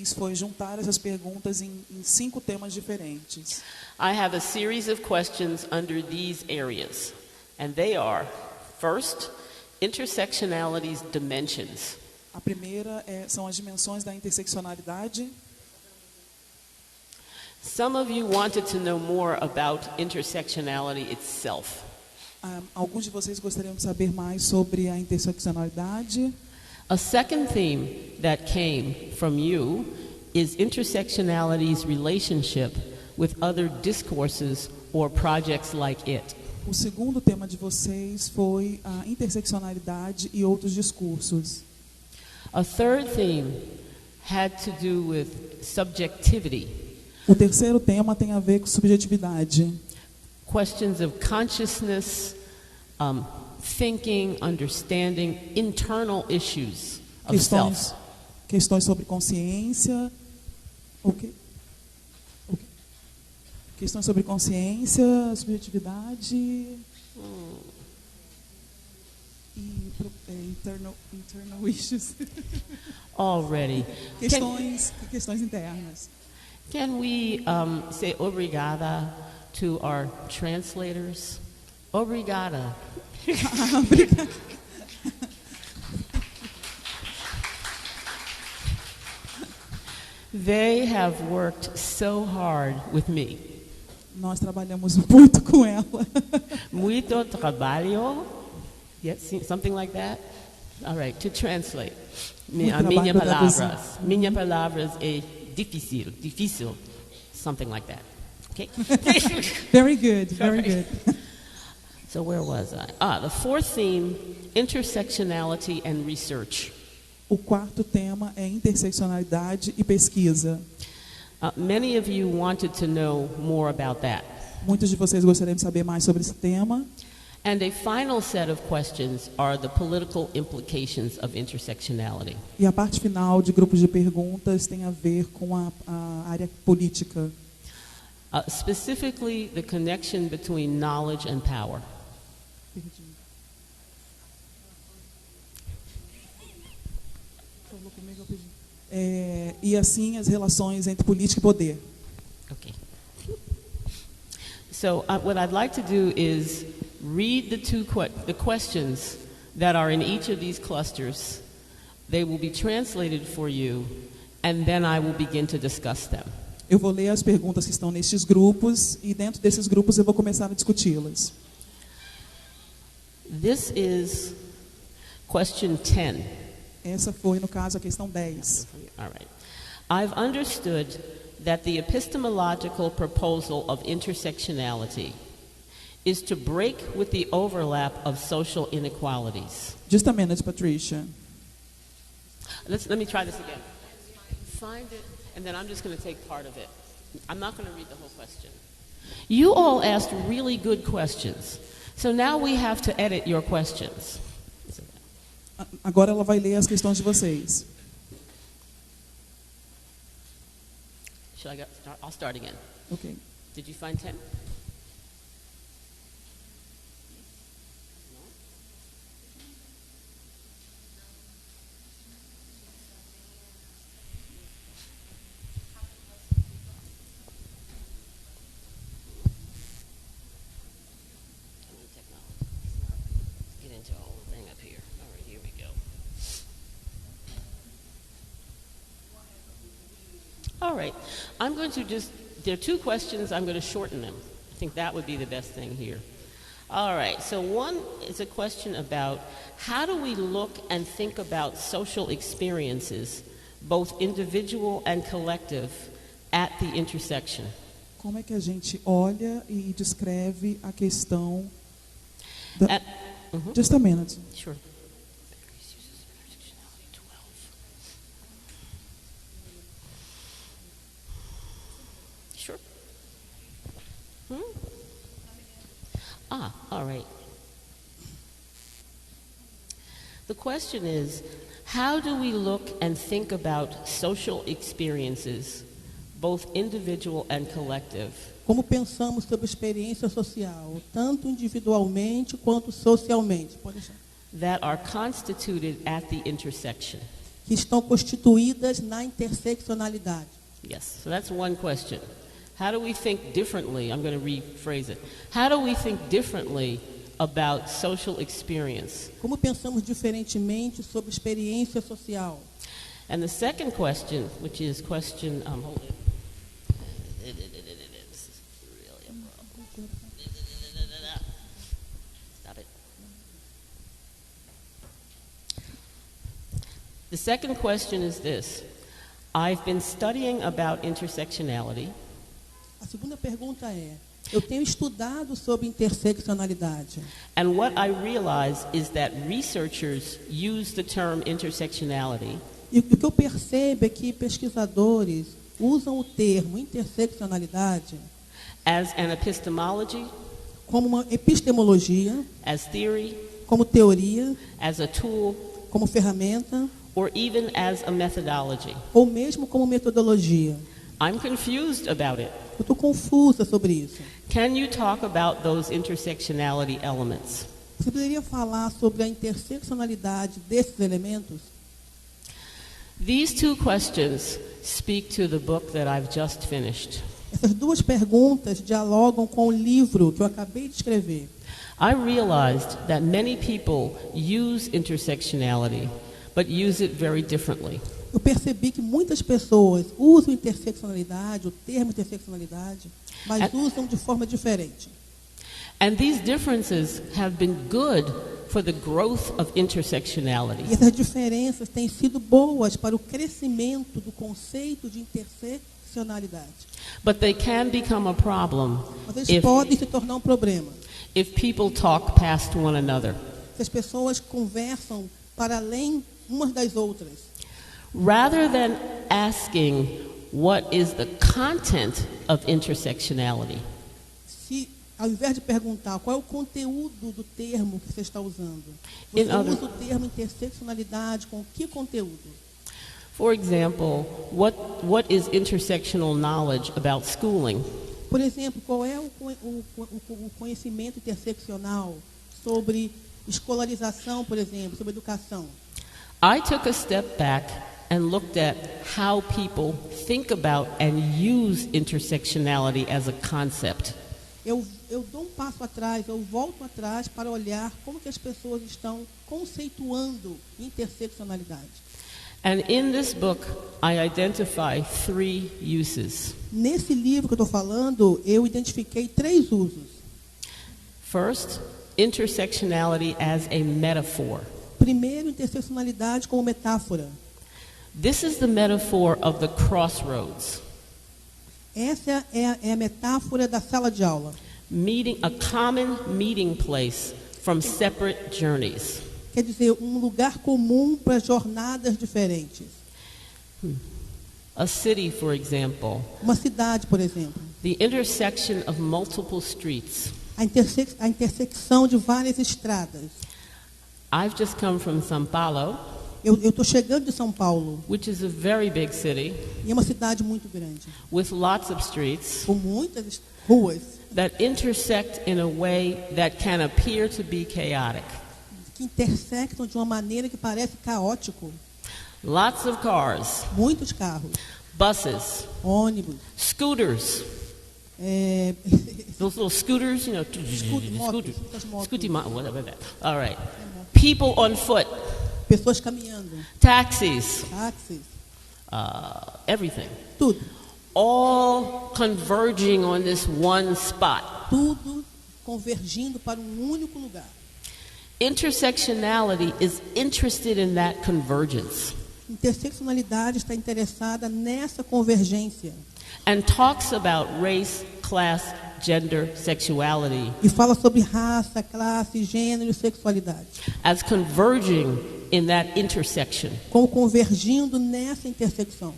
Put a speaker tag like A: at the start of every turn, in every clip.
A: fiz foi juntar essas perguntas em 5 temas diferentes.
B: I have a series of questions under these areas, and they are, first, intersectionality's dimensions.
A: A primeira são as dimensões da interseccionalidade.
B: Some of you wanted to know more about intersectionality itself.
A: Alguns de vocês gostariam de saber mais sobre a interseccionalidade.
B: A second theme that came from you is intersectionality's relationship with other discourses or projects like it.
A: O segundo tema de vocês foi a interseccionalidade e outros discursos.
B: A third theme had to do with subjectivity.
A: O terceiro tema tem a ver com subjetividade.
B: Questions of consciousness, thinking, understanding, internal issues of self.
A: Questões sobre consciência. Questões sobre consciência, subjetividade e internal issues.
B: Already.
A: Questões internas.
B: Can we say obrigada to our translators? Obrigada.
A: Obrigada.
B: They have worked so hard with me.
A: Nós trabalhamos muito com ela.
B: Muito trabalho. Yes, something like that? All right, to translate. Minha palavras é difícil. Something like that. Okay?
A: Very good, very good.
B: So where was I? The fourth theme, intersectionality and research.
A: O quarto tema é interseccionalidade e pesquisa.
B: Many of you wanted to know more about that.
A: Muitos de vocês gostariam de saber mais sobre esse tema.
B: And a final set of questions are the political implications of intersectionality.
A: E a parte final de grupos de perguntas tem a ver com a área política.
B: Specifically, the connection between knowledge and power. E assim as relações entre política e poder. Okay. So what I'd like to do is read the questions that are in each of these clusters. They will be translated for you, and then I will begin to discuss them.
A: Eu vou ler as perguntas que estão nestes grupos e dentro desses grupos eu vou começar a discuti-las.
B: This is question 10.
A: Essa foi, no caso, a questão 10.
B: All right. I've understood that the epistemological proposal of intersectionality is to break with the overlap of social inequalities.
A: Just a minute, Patricia.
B: Let me try this again. Find it, and then I'm just going to take part of it. I'm not going to read the whole question. You all asked really good questions, so now we have to edit your questions.
A: Agora ela vai ler as questões de vocês.
B: I'll start again.
A: Okay.
B: Did you find 10? All right, I'm going to there are 2 questions, I'm going to shorten them. I think that would be the best thing here. All right, so one is a question about how do we look and think about social experiences, both individual and collective, at the intersection?
A: Como é que a gente olha e descreve a questão da... Just a minute.
B: Sure. All right. The question is, how do we look and think about social experiences, both individual and collective?
C: Como pensamos sobre experiência social, tanto individualmente quanto socialmente,
B: that are constituted at the intersection?
C: que estão constituídas na interseccionalidade.
B: Yes, so that's one question. How do we think differently? I'm going to rephrase it. How do we think differently about social experience?
C: Como pensamos diferentemente sobre experiência social?
B: And the second question, which is question, hold it. This is really a problem. Stop it. The second question is this. I've been studying about intersectionality.
C: A segunda pergunta é: eu tenho estudado sobre interseccionalidade.
B: And what I realize is that researchers use the term intersectionality
C: E o que eu percebo é que pesquisadores usam o termo interseccionalidade
B: as an epistemology,
C: como uma epistemologia,
B: as theory,
C: como teoria,
B: as a tool,
C: como ferramenta,
B: or even as a methodology.
C: ou mesmo como metodologia.
B: I'm confused about it.
C: Eu estou confusa sobre isso.
B: Can you talk about those intersectionality elements?
C: Você poderia falar sobre a interseccionalidade desses elementos?
B: These two questions speak to the book that I've just finished.
C: Essas duas perguntas dialogam com o livro que eu acabei de escrever.
B: I realized that many people use intersectionality, but use it very differently.
C: Eu percebi que muitas pessoas usam interseccionalidade, o termo interseccionalidade, mas usam de forma diferente.
B: And these differences have been good for the growth of intersectionality.
C: E essas diferenças têm sido boas para o crescimento do conceito de interseccionalidade.
B: But they can become a problem
C: Mas eles podem se tornar um problema.
B: if people talk past one another.
C: Se as pessoas conversam para além umas das outras.
B: Rather than asking what is the content of intersectionality,
C: Se, ao invés de perguntar qual é o conteúdo do termo que você está usando, você usa o termo interseccionalidade com que conteúdo?
B: for example, what is intersectional knowledge about schooling?
C: Por exemplo, qual é o conhecimento interseccional sobre escolarização, por exemplo, sobre educação?
B: I took a step back and looked at how people think about and use intersectionality as a concept.
C: Eu dou um passo atrás, eu volto atrás para olhar como que as pessoas estão conceituando interseccionalidade.
B: And in this book, I identify 3 uses.
C: Nesse livro que eu estou falando, eu identifiquei 3 usos.
B: First, intersectionality as a metaphor.
C: Primeiro, interseccionalidade como metáfora.
B: This is the metaphor of the crossroads,
C: Essa é a metáfora da sala de aula.
B: a common meeting place from separate journeys.
C: Quer dizer, um lugar comum para jornadas diferentes.
B: A city, for example,
C: Uma cidade, por exemplo.
B: the intersection of multiple streets.
C: A intersecção de várias estradas.
B: I've just come from São Paulo,
C: Eu estou chegando de São Paulo,
B: which is a very big city
C: e é uma cidade muito grande,
B: with lots of streets
C: com muitas ruas
B: that intersect in a way that can appear to be chaotic.
C: que intersectam de uma maneira que parece caótico.
B: Lots of cars,
C: Muitos carros,
B: buses,
C: ônibus,
B: scooters, those little scooters, you know,
C: motos, muitas motos.
B: scooty, whatever that. All right. People on foot,
C: Pessoas caminhando,
B: taxis,
C: táxis,
B: everything.
C: tudo.
B: All converging on this one spot.
C: Tudo convergindo para um único lugar.
B: Intersectionality is interested in that convergence
C: Interseccionalidade está interessada nessa convergência
B: and talks about race, class, gender, sexuality
C: e fala sobre raça, classe, gênero e sexualidade,
B: as converging in that intersection.
C: como convergindo nessa intersecção.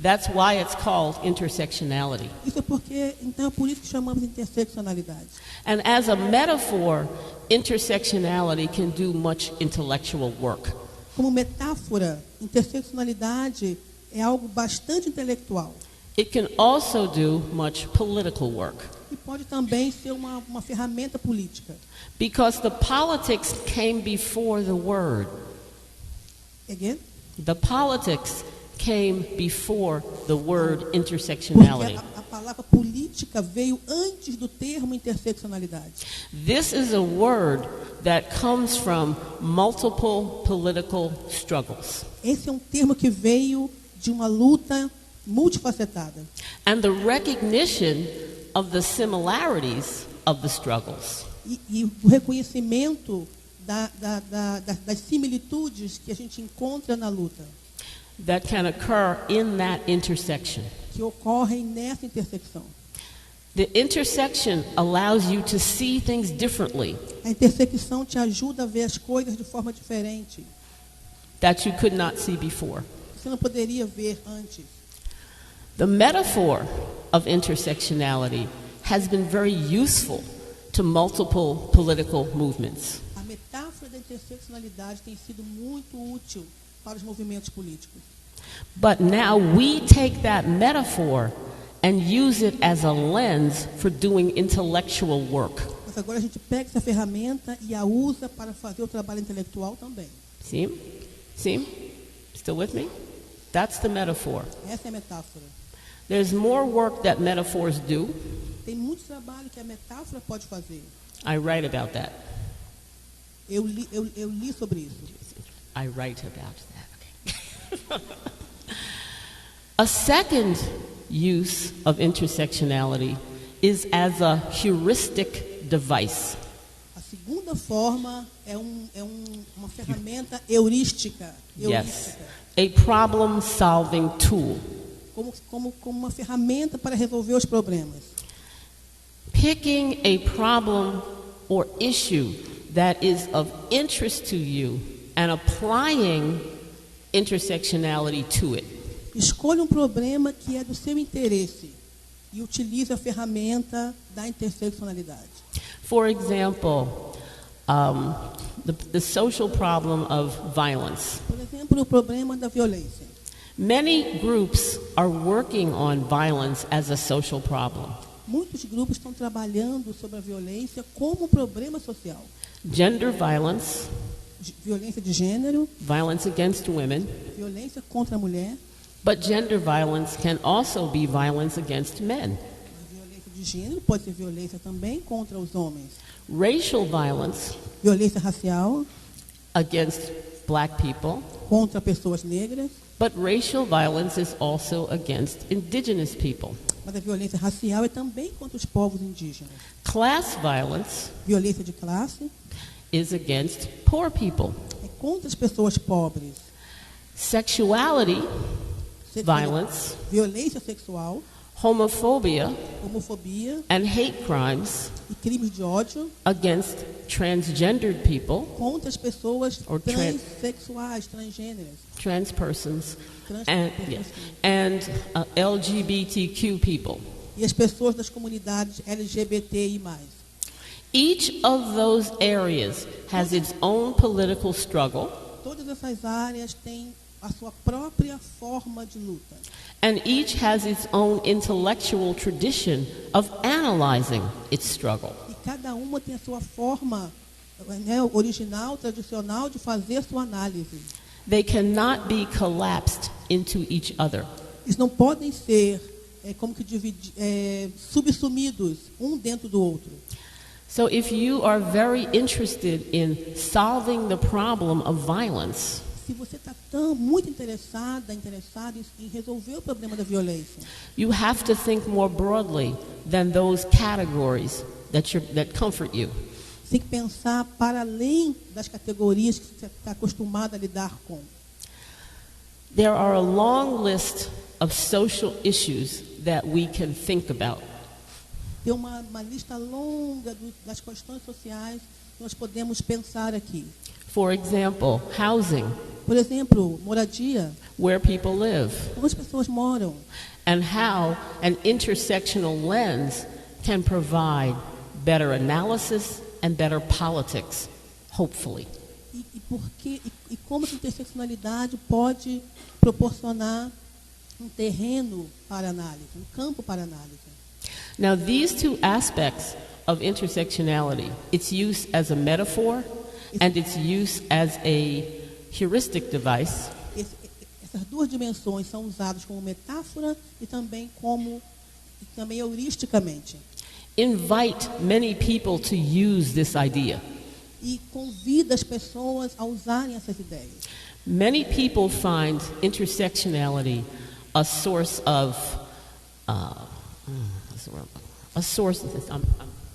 B: That's why it's called intersectionality.
C: Isso é porque, então, é por isso que chamamos de interseccionalidade.
B: And as a metaphor, intersectionality can do much intellectual work.
C: Como metáfora, interseccionalidade é algo bastante intelectual
B: It can also do much political work
C: e pode também ser uma ferramenta política.
B: because the politics came before the word.
C: Again?
B: The politics came before the word
C: Porque
B: intersectionality.
C: a palavra política veio antes do termo interseccionalidade.
B: This is a word that comes from multiple political struggles.
C: Esse é um termo que veio de uma luta multifacetada.
B: And the recognition of the similarities of the struggles.
C: E o reconhecimento das similitudes que a gente encontra na luta,
B: That can occur in that intersection.
C: que ocorrem nessa intersecção.
B: The intersection allows you to see things differently
C: A intersecção te ajuda a ver as coisas de forma diferente.
B: that you could not see before.
C: Você não poderia ver antes.
B: The metaphor of intersectionality has been very useful to multiple political movements.
C: A metáfora da interseccionalidade tem sido muito útil para os movimentos políticos.
B: But now we take that metaphor and use it as a lens for doing intellectual work.
C: Mas agora a gente pega essa ferramenta e a usa para fazer o trabalho intelectual também.
B: See? See? Still with me? That's the metaphor.
C: Essa é a metáfora.
B: There's more work that metaphors do.
C: Tem muito trabalho que a metáfora pode fazer.
B: I write about that.
C: Eu li sobre isso.
B: I write about that. Okay. A second use of intersectionality is as a heuristic device.
C: A segunda forma é uma ferramenta heurística.
B: Yes. A problem-solving tool.
C: Como uma ferramenta para resolver os problemas.
B: Picking a problem or issue that is of interest to you and applying intersectionality to it.
C: Escolha um problema que é do seu interesse e utilize a ferramenta da interseccionalidade.
B: For example, the social problem of violence.
C: Por exemplo, o problema da violência.
B: Many groups are working on violence as a social problem.
C: Muitos grupos estão trabalhando sobre a violência como um problema social.
B: Gender violence,
C: Violência de gênero,
B: violence against women,
C: violência contra a mulher.
B: but gender violence can also be violence against men.
C: A violência de gênero pode ser violência também contra os homens.
B: Racial violence
C: Violência racial
B: against black people,
C: contra pessoas negras.
B: but racial violence is also against indigenous people.
C: Mas a violência racial é também contra os povos indígenas.
B: Class violence
C: Violência de classe
B: is against poor people.
C: é contra as pessoas pobres.
B: Sexuality
C: Sexual-
B: violence,
C: Violência sexual,
B: homophobia,
C: homofobia
B: and hate crimes
C: e crimes de ódio
B: against transgendered people,
C: contra as pessoas
B: Or
C: transexuais, transgêneras,
B: trans persons,
C: trans
B: and, and LGBTQ people.
C: e as pessoas das comunidades LGBTI+.
B: Each of those areas has its own political struggle,
C: Todas essas áreas têm a sua própria forma de luta.
B: and each has its own intellectual tradition of analyzing its struggle.
C: E cada uma tem a sua forma, né, original, tradicional de fazer a sua análise.
B: They cannot be collapsed into each other.
C: Eles não podem ser subsumidos um dentro do outro.
B: So if you are very interested in solving the problem of violence,
C: Se você está muito interessado em resolver o problema da violência,
B: you have to think more broadly than those categories that comfort you.
C: você tem que pensar para além das categorias que você está acostumado a lidar com.
B: There are a long list of social issues that we can think about.
C: Tem uma lista longa das questões sociais que nós podemos pensar aqui.
B: For example, housing,
C: Por exemplo, moradia,
B: where people live,
C: como as pessoas moram,
B: and how an intersectional lens can provide better analysis and better politics, hopefully.
C: e como a interseccionalidade pode proporcionar um terreno para análise, um campo para análise.
B: Now, these two aspects of intersectionality, its use as a metaphor and its use as a heuristic device,
C: Essas duas dimensões são usadas como metáfora e também heuristicamente.
B: Invite many people to use this idea.
C: E convida as pessoas a usarem essas ideias.
B: Many people find intersectionality a source of I'm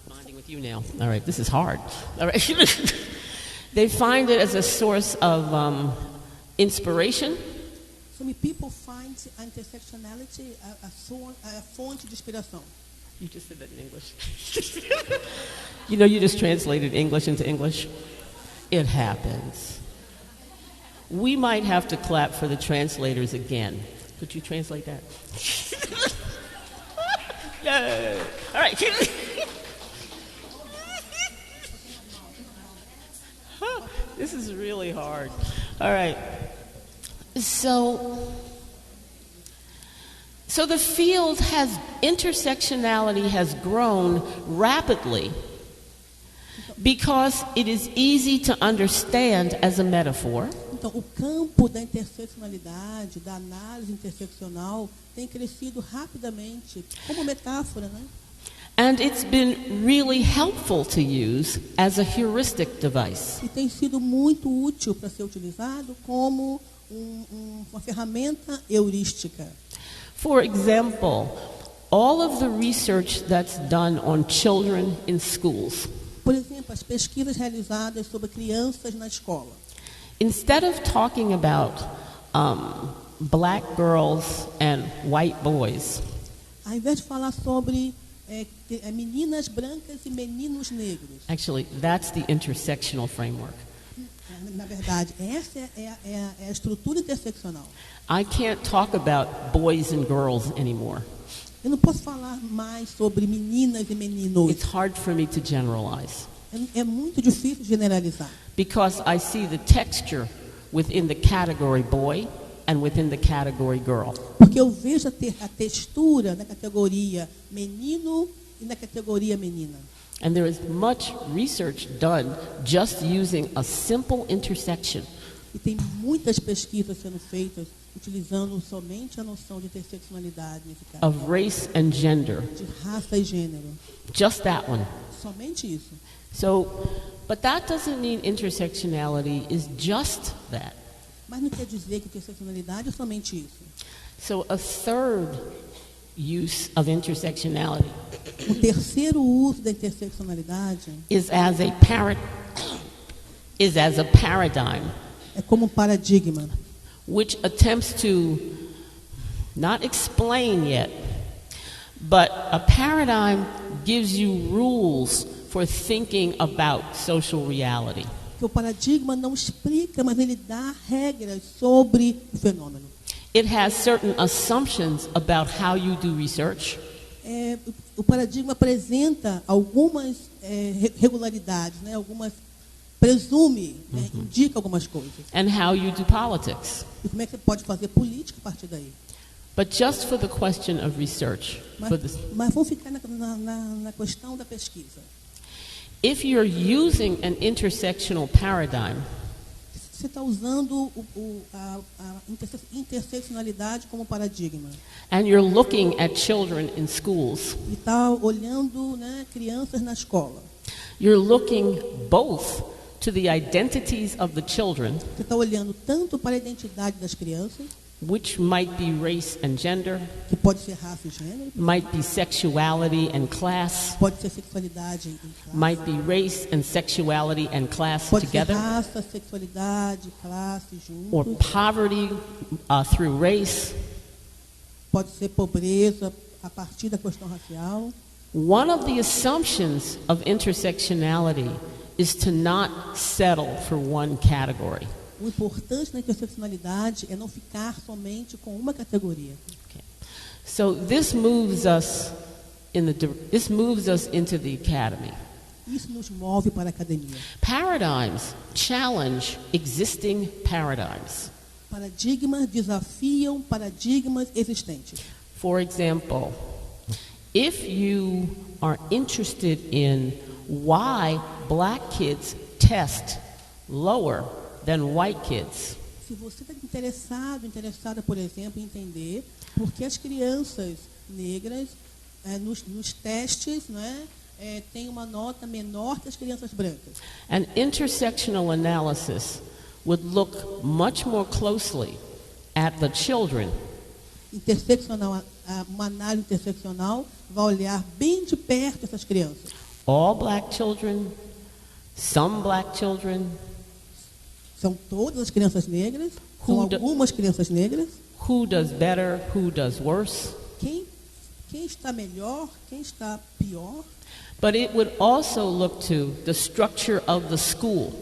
B: minding with you now. All right, this is hard. All right. They find it as a source of inspiration.
C: So many people find intersectionality a fonte de inspiração.
B: You just said that in English. You know, you just translated English into English. It happens. We might have to clap for the translators again. Could you translate that? Yay. All right. This is really hard. All right. So the field intersectionality has grown rapidly because it is easy to understand as a metaphor.
C: Então, o campo da interseccionalidade, da análise interseccional, tem crescido rapidamente como metáfora, né?
B: And it's been really helpful to use as a heuristic device.
C: E tem sido muito útil para ser utilizado como uma ferramenta heurística.
B: For example, all of the research that's done on children in schools.
C: Por exemplo, as pesquisas realizadas sobre crianças na escola.
B: Instead of talking about black girls and white boys,
C: ao invés de falar sobre meninas brancas e meninos negros.
B: Actually, that's the intersectional framework.
C: Na verdade, essa é a estrutura interseccional.
B: I can't talk about boys and girls anymore.
C: Eu não posso falar mais sobre meninas e meninos.
B: It's hard for me to generalize.
C: É muito difícil generalizar.
B: Because I see the texture within the category boy and within the category girl.
C: Porque eu vejo a textura na categoria menino e na categoria menina.
B: And there is much research done just using a simple intersection.
C: E tem muitas pesquisas sendo feitas utilizando somente a noção de interseccionalidade nesse caso.
B: Of race and gender.
C: De raça e gênero.
B: Just that one.
C: Somente isso.
B: So, but that doesn't mean intersectionality is just that.
C: Mas não quer dizer que interseccionalidade é somente isso.
B: So a third use of intersectionality
C: O terceiro uso da interseccionalidade
B: is as a paradigm.
C: É como um paradigma.
B: Which attempts to not explain yet, but a paradigm gives you rules for thinking about social reality.
C: Que o paradigma não explica, mas ele dá regras sobre o fenômeno.
B: It has certain assumptions about how you do research.
C: O paradigma apresenta algumas regularidades, né? Presume, né? Indica algumas coisas.
B: And how you do politics.
C: E como é que você pode fazer política a partir daí?
B: But just for the question of research.
C: Mas vamos ficar na questão da pesquisa.
B: If you're using an intersectional paradigm,
C: você está usando a interseccionalidade como paradigma.
B: And you're looking at children in schools.
C: E está olhando, né, crianças na escola.
B: You're looking both to the identities of the children.
C: Você está olhando tanto para a identidade das crianças,
B: which might be race and gender,
C: que pode ser raça e gênero,
B: might be sexuality and class,
C: pode ser sexualidade e classe,
B: might be race and sexuality and class
C: pode
B: together,
C: ser raça, sexualidade, classe juntos,
B: or poverty through race.
C: Pode ser pobreza a partir da questão racial.
B: One of the assumptions of intersectionality is to not settle for one category.
C: O importante na interseccionalidade é não ficar somente com uma categoria.
B: Okay. So this moves us into the academy.
C: Isso nos move para a academia.
B: Paradigms challenge existing paradigms.
C: Paradigmas desafiam paradigmas existentes.
B: For example, if you are interested in why black kids test lower than white kids.
C: Se você está interessada, por exemplo, em entender por que as crianças negras, nos testes, têm uma nota menor que as crianças brancas.
B: An intersectional analysis would look much more closely at the children.
C: Uma análise interseccional vai olhar bem de perto essas crianças.
B: All black children, some black children.
C: São todas as crianças negras, são algumas crianças negras.
B: Who does better, who does worse?
C: Quem está melhor, quem está pior.
B: But it would also look to the structure of the school.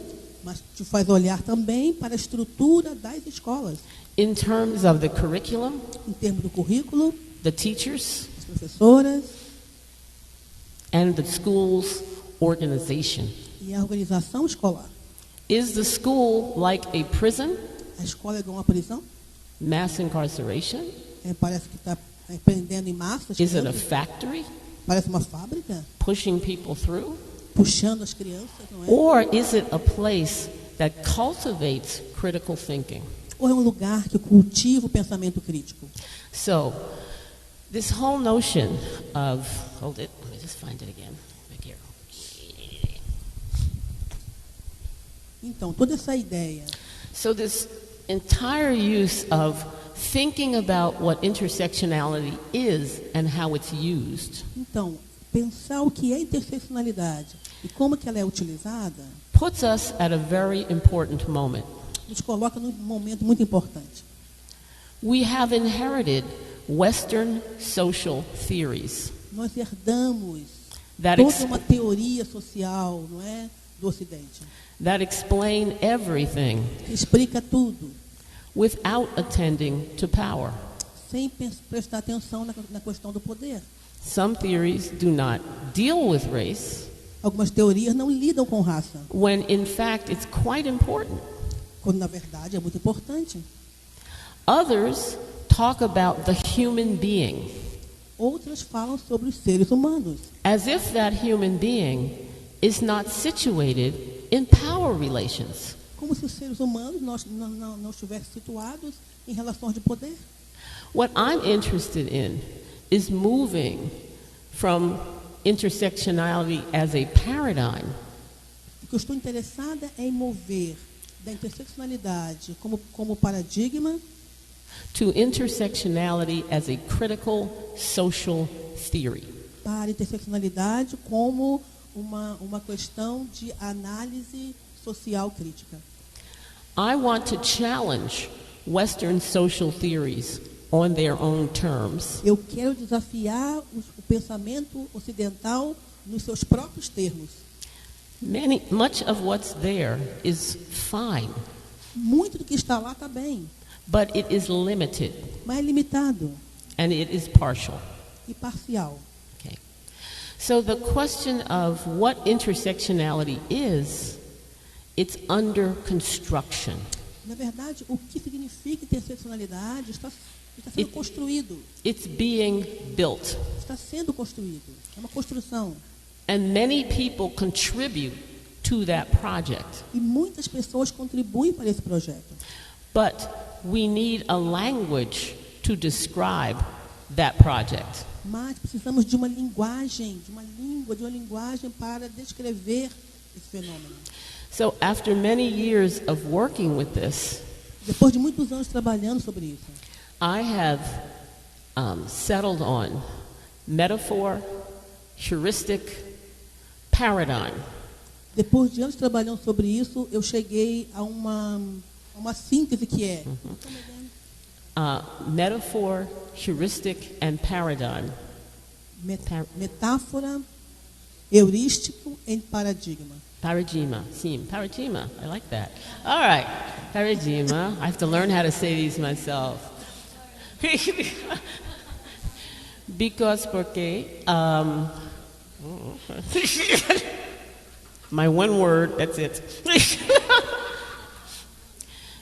C: Mas te faz olhar também para a estrutura das escolas.
B: In terms of the curriculum,
C: em termos do currículo,
B: the teachers,
C: as professoras,
B: and the school's organization.
C: E a organização escolar.
B: Is the school like a prison?
C: A escola é igual uma prisão?
B: Mass incarceration?
C: Parece que está prendendo em massa.
B: Is it a factory?
C: Parece uma fábrica.
B: Pushing people through?
C: Puxando as crianças, não é?
B: Or is it a place that cultivates critical thinking?
C: Ou é um lugar que cultiva o pensamento crítico?
B: So, this whole notion of, hold it, let me just find it again. Back here.
C: Então, toda essa ideia.
B: So this entire use of thinking about what intersectionality is and how it's used.
C: Então, pensar o que é interseccionalidade e como que ela é utilizada
B: puts us at a very important moment.
C: Nos coloca num momento muito importante.
B: We have inherited Western social theories.
C: Nós herdamos toda uma teoria social, não é, do Ocidente.
B: That explain everything.
C: Que explica tudo.
B: Without attending to power.
C: Sem prestar atenção na questão do poder.
B: Some theories do not deal with race.
C: Algumas teorias não lidam com raça.
B: When in fact it's quite important.
C: Quando na verdade é muito importante.
B: Others talk about the human being.
C: Outras falam sobre os seres humanos.
B: As if that human being is not situated in power relations.
C: Como se os seres humanos não estivessem situados em relações de poder.
B: What I'm interested in is moving from intersectionality as a paradigm.
C: O que eu estou interessada é em mover da interseccionalidade como paradigma
B: to intersectionality as a critical social theory.
C: Para a interseccionalidade como uma questão de análise social crítica.
B: I want to challenge Western social theories on their own terms.
C: Eu quero desafiar o pensamento ocidental nos seus próprios termos.
B: Much of what's there is fine.
C: Muito do que está lá está bem.
B: But it is limited.
C: Mas é limitado.
B: And it is partial.
C: E parcial.
B: Okay. So the question of what intersectionality is, it's under construction.
C: Na verdade, o que significa interseccionalidade está sendo construído.
B: It's being built.
C: Está sendo construído. É uma construção.
B: And many people contribute to that project.
C: E muitas pessoas contribuem para esse projeto.
B: But we need a language to describe that project.
C: Mas precisamos de uma linguagem, de uma linguagem para descrever esse fenômeno.
B: So after many years of working with this,
C: depois de muitos anos trabalhando sobre isso,
B: I have settled on metaphor, heuristic, paradigm.
C: Depois de anos trabalhando sobre isso, eu cheguei a uma síntese que é
B: metaphor, heuristic, and paradigm.
C: Metáfora, heurístico e paradigma.
B: Paradigma, sim, paradigma. I like that. All right, paradigma. I have to learn how to say these myself. Porque my one word, that's it.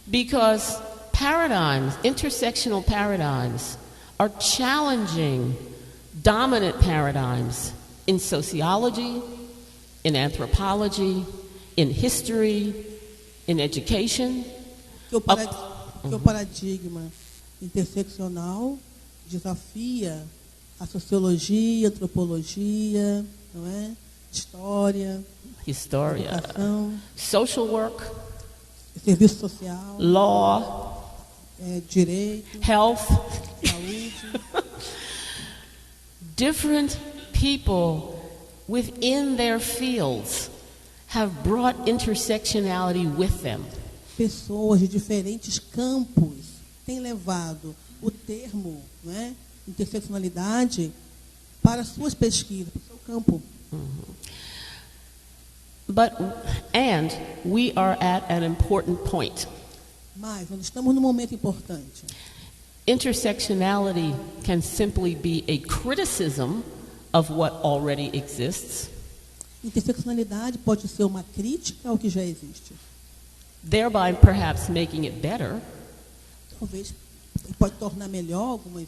B: Because paradigms, intersectional paradigms, are challenging dominant paradigms in sociology, in anthropology, in history, in education.
C: que o paradigma interseccional desafia a sociologia, a antropologia, não é? História, educação,
B: social work,
C: serviço social,
B: law,
C: direito,
B: health.
C: saúde.
B: Different people within their fields have brought intersectionality with them.
C: Pessoas de diferentes campos têm levado o termo, não é, interseccionalidade para suas pesquisas, para o seu campo.
B: And we are at an important point.
C: Mas nós estamos num momento importante.
B: Intersectionality can simply be a criticism of what already exists,
C: Interseccionalidade pode ser uma crítica ao que já existe.
B: thereby perhaps making it better,
C: Talvez pode tornar melhor algumas.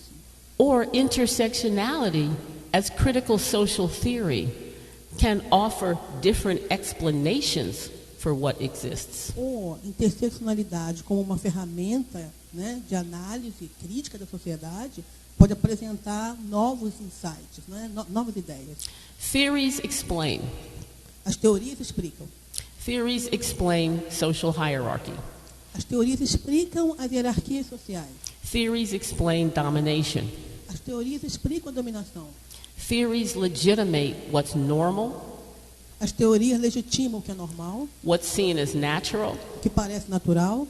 B: or intersectionality as critical social theory can offer different explanations for what exists.
C: Ou interseccionalidade como uma ferramenta, né, de análise crítica da sociedade pode apresentar novos insights, né, novas ideias.
B: Theories explain.
C: As teorias explicam.
B: Theories explain social hierarchy.
C: As teorias explicam as hierarquias sociais.
B: Theories explain domination.
C: As teorias explicam a dominação.
B: Theories legitimate what's normal,
C: As teorias legitimam o que é normal,
B: what's seen as natural.
C: o que parece natural.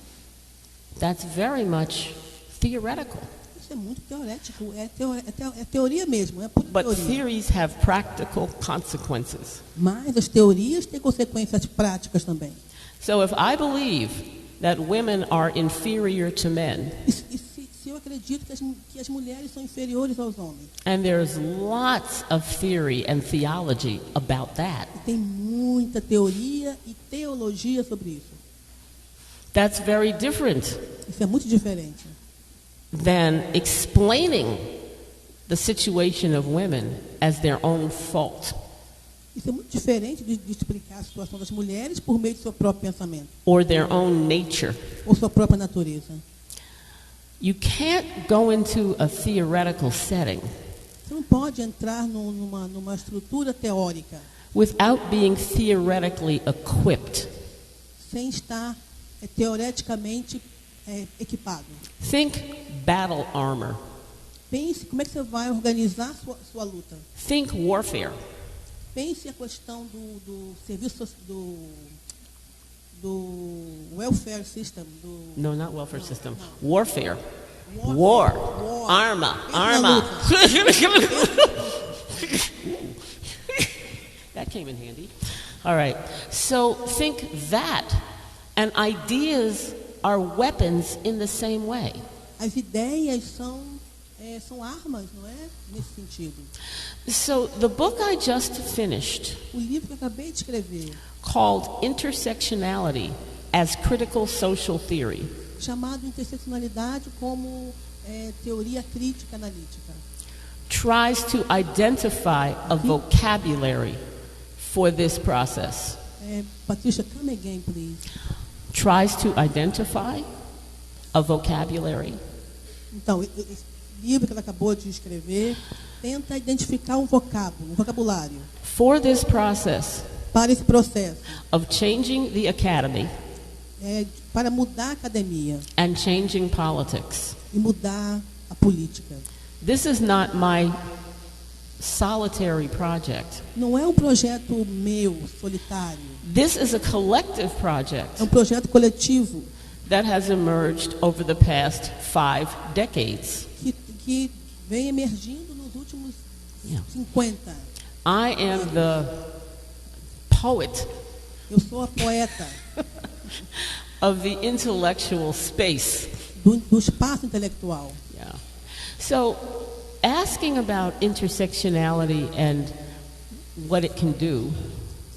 B: That's very much theoretical.
C: Isso é muito teorético, é teoria mesmo, é pura
B: But
C: teoria.
B: theories have practical consequences.
C: Mas as teorias têm consequências práticas também.
B: So if I believe that women are inferior to men,
C: E se eu acredito que as mulheres são inferiores aos homens,
B: and there's lots of theory and theology about that,
C: e tem muita teoria e teologia sobre isso,
B: that's very different
C: isso é muito diferente
B: than explaining the situation of women as their own fault
C: Isso é muito diferente de explicar a situação das mulheres por meio do seu próprio pensamento
B: or their own nature.
C: ou sua própria natureza.
B: You can't go into a theoretical setting
C: Você não pode entrar numa estrutura teórica
B: without being theoretically equipped.
C: sem estar teoreticamente equipado.
B: Think battle armor.
C: Pense como é que você vai organizar sua luta.
B: Think warfare.
C: Pense a questão do serviço do welfare system.
B: No, not welfare system.
C: não.
B: Warfare.
C: Warfare.
B: War. Arma.
C: Pense na
B: Arma.
C: luta.
B: That came in handy. All right. So think that. And ideas are weapons in the same way.
C: As ideias são armas, não é? Nesse sentido.
B: So the book I just finished,
C: O livro que eu acabei de escrever,
B: called Intersectionality as Critical Social Theory,
C: chamado Interseccionalidade como teoria crítica analítica,
B: tries to identify a vocabulary for this process.
C: Patrícia, come again, please.
B: Tries to identify a vocabulary
C: Então, esse livro que ela acabou de escrever tenta identificar um vocabulário
B: for this process
C: para esse processo,
B: of changing the academy
C: para mudar a academia
B: and changing politics.
C: e mudar a política.
B: This is not my solitary project.
C: Não é um projeto meu, solitário.
B: This is a collective project
C: É um projeto coletivo
B: that has emerged over the past 5 decades.
C: que vem emergindo nos últimos 50.
B: I am the poet
C: Eu sou a poeta
B: of the intellectual space.
C: do espaço intelectual.
B: Yeah. So, asking about intersectionality and what it can do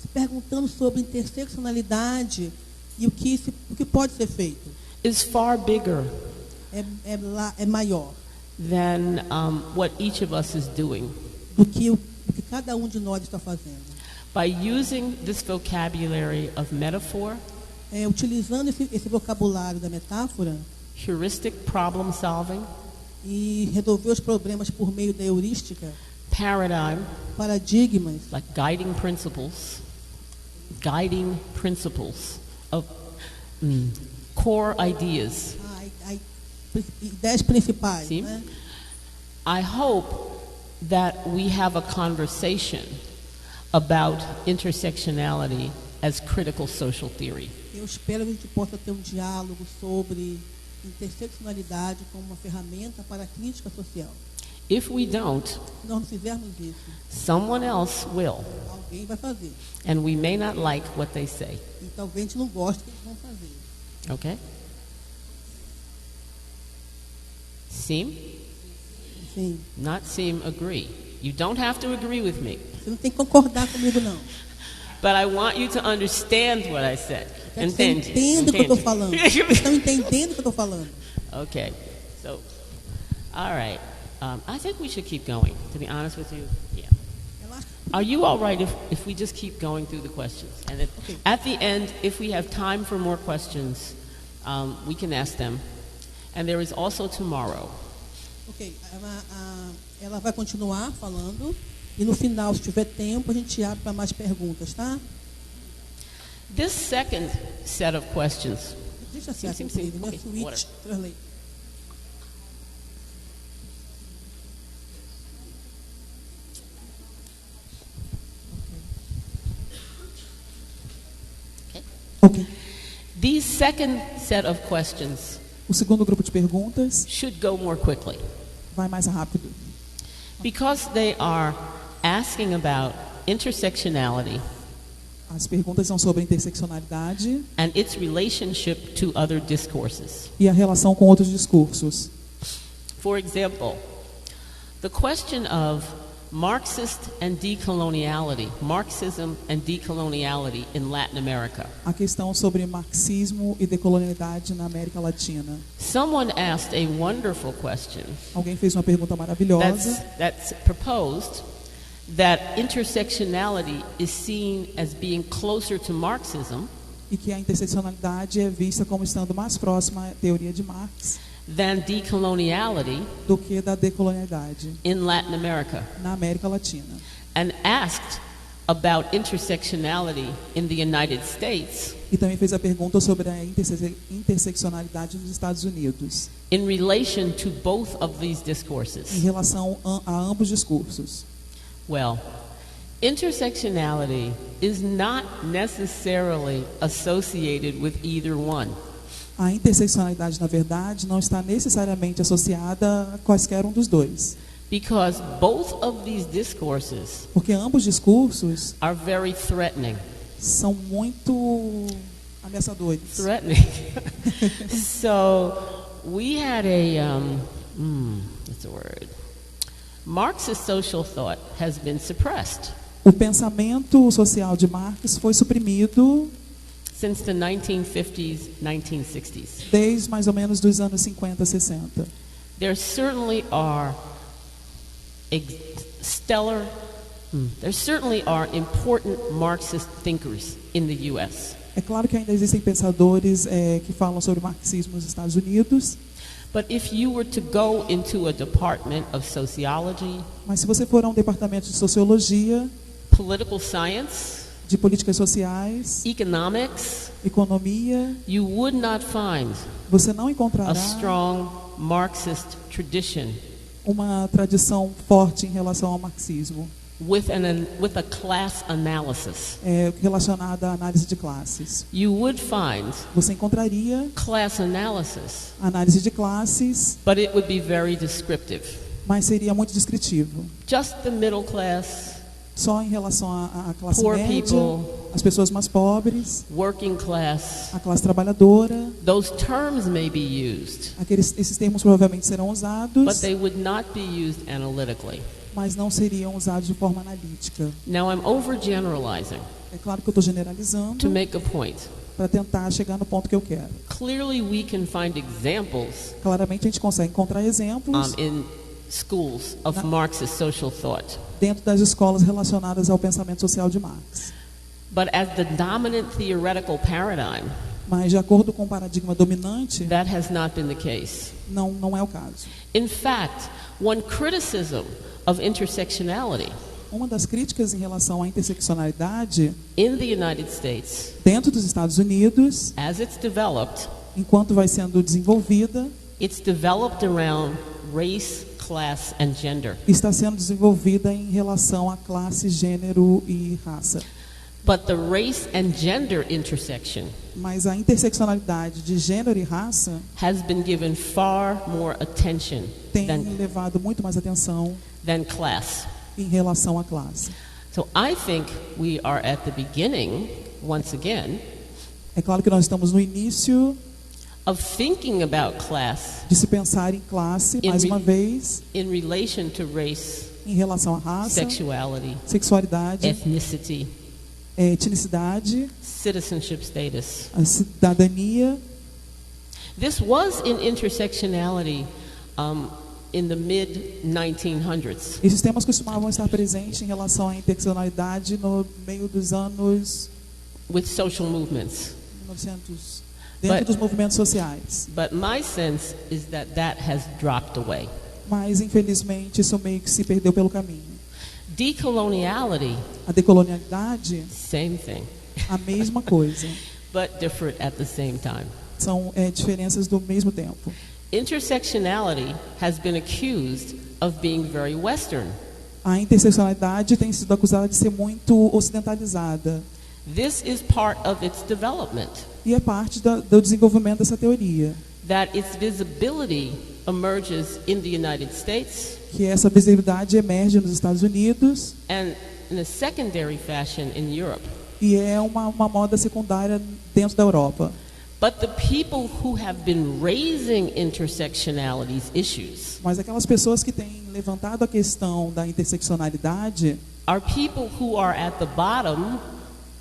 C: Se perguntando sobre interseccionalidade e o que pode ser feito.
B: is far bigger
C: É maior
B: than what each of us is doing.
C: do que cada um de nós está fazendo.
B: By using this vocabulary of metaphor,
C: utilizando esse vocabulário da metáfora
B: heuristic problem solving,
C: e resolver os problemas por meio da heurística,
B: paradigm,
C: paradigmas,
B: like guiding principles of core ideas.
C: ideias principais,
B: Sim.
C: né?
B: I hope that we have a conversation about intersectionality as critical social theory.
C: Eu espero que a gente possa ter um diálogo sobre interseccionalidade como uma ferramenta para a crítica social.
B: If we don't,
C: Se nós não fizermos isso,
B: someone else will,
C: alguém vai fazer.
B: and we may not like what they say.
C: E talvez a gente não goste do que eles vão fazer.
B: Okay? Seem?
C: Sim.
B: Not seem, agree. You don't have to agree with me,
C: Você não tem que concordar comigo, não.
B: but I want you to understand what I said.
C: Quero que você entenda o que eu estou falando. Vocês estão entendendo o que eu estou falando.
B: Okay, so, all right. I think we should keep going, to be honest with you. Yeah.
C: Eu acho que
B: Are you all right if we just keep going through the questions? And if,
C: Okay.
B: at the end, if we have time for more questions, we can ask them. And there is also tomorrow.
C: Ok, ela vai continuar falando e no final, se tiver tempo, a gente abre para mais perguntas, tá?
B: This second set of questions,
C: Deixa assim,
B: Sim,
C: querido,
B: sim.
C: minha
B: Ok,
C: switch,
B: water.
C: translate. Ok.
B: these second set of questions
A: O segundo grupo de perguntas
B: should go more quickly
A: vai mais rápido,
B: because they are asking about intersectionality
A: as perguntas são sobre interseccionalidade
B: and its relationship to other discourses.
A: e a relação com outros discursos.
B: For example, the question of Marxism and decoloniality in Latin America.
A: A questão sobre marxismo e decolonialidade na América Latina.
B: Someone asked a wonderful question
A: Alguém fez uma pergunta maravilhosa.
B: that's proposed that intersectionality is seen as being closer to Marxism
A: E que a interseccionalidade é vista como estando mais próxima à teoria de Marx
B: than decoloniality
A: do que da decolonialidade
B: in Latin America,
A: na América Latina.
B: and asked about intersectionality in the United States
A: E também fez a pergunta sobre a interseccionalidade nos Estados Unidos,
B: in relation to both of these
A: em
B: discourses.
A: relação a ambos discursos.
B: Well, intersectionality is not necessarily associated with either one.
A: A interseccionalidade, na verdade, não está necessariamente associada a quaisquer um dos dois,
B: Because both of these discourses
A: porque ambos discursos
B: are very threatening.
A: são muito ameaçadores.
B: Threatening. So we had what's the word? Marxist social thought has been suppressed
A: O pensamento social de Marx foi suprimido
B: since the 1950s, 1960s.
A: desde mais ou menos dos anos 50, 60.
B: There certainly are there certainly are important Marxist thinkers in the U.S.
A: É claro que ainda existem pensadores que falam sobre marxismo nos Estados Unidos,
B: But if you were to go into a department of sociology,
A: mas se você for a um departamento de sociologia,
B: political science,
A: de políticas sociais,
B: economics,
A: economia,
B: you would not find
A: você não
B: a
A: encontrará
B: strong Marxist tradition
A: uma tradição forte em relação ao marxismo,
B: with a class analysis.
A: relacionada à análise de classes.
B: You would find
A: Você encontraria
B: class analysis,
A: análise de classes,
B: but it would be very descriptive.
A: mas seria muito descritivo.
B: Just the middle class,
A: Só em relação à classe
B: Poor
A: média,
B: people.
A: as pessoas mais pobres,
B: working class,
A: a classe trabalhadora.
B: those terms may be used,
A: Esses termos provavelmente serão
B: but
A: usados,
B: they would not be used analytically.
A: mas não seriam usados de forma analítica.
B: Now I'm overgeneralizing
A: É claro que eu estou generalizando
B: to make a point.
A: para tentar chegar no ponto que eu quero.
B: Clearly we can find examples
A: Claramente a gente consegue encontrar exemplos
B: in schools of Marxist social thought.
A: dentro das escolas relacionadas ao pensamento social de Marx.
B: But as the dominant theoretical paradigm,
A: Mas, de acordo com o paradigma dominante,
B: that has not been the case.
A: não é o caso.
B: In fact, one criticism of intersectionality
A: Uma das críticas em relação à interseccionalidade
B: in the United States,
A: dentro dos Estados Unidos,
B: as it's developed,
A: enquanto vai sendo desenvolvida,
B: it's developed around race, class, and gender.
A: está sendo desenvolvida em relação a classe, gênero e raça.
B: But the race and gender intersection
A: Mas a interseccionalidade de gênero e raça
B: has been given far more attention
A: tem
B: than
A: levado muito mais atenção
B: class.
A: em relação à classe.
B: So I think we are at the beginning, once again,
A: É claro que nós estamos no início
B: of thinking about class
A: de se pensar em classe, mais uma vez,
B: in relation to race,
A: em relação à raça,
B: sexuality,
A: sexualidade,
B: ethnicity,
A: etnicidade,
B: citizenship status.
A: a cidadania.
B: This was in intersectionality in the mid-1900s.
A: Esses temas costumavam estar presentes em relação à interseccionalidade no meio dos anos
B: With social movements.
A: 1900, dentro dos movimentos sociais.
B: But my sense is that has dropped away.
A: Mas, infelizmente, isso meio que se perdeu pelo caminho.
B: Decoloniality,
A: A decolonialidade,
B: same thing,
A: a mesma coisa.
B: but different at the same time.
A: São diferenças do mesmo tempo.
B: Intersectionality has been accused of being very Western.
A: A interseccionalidade tem sido acusada de ser muito ocidentalizada.
B: This is part of its development,
A: E é parte do desenvolvimento dessa teoria.
B: that its visibility emerges in the United States
A: Que essa visibilidade emerge nos Estados Unidos
B: and in a secondary fashion in Europe.
A: e é uma moda secundária dentro da Europa.
B: But the people who have been raising intersectionality's issues
A: Mas aquelas pessoas que têm levantado a questão da interseccionalidade
B: are people who are at the bottom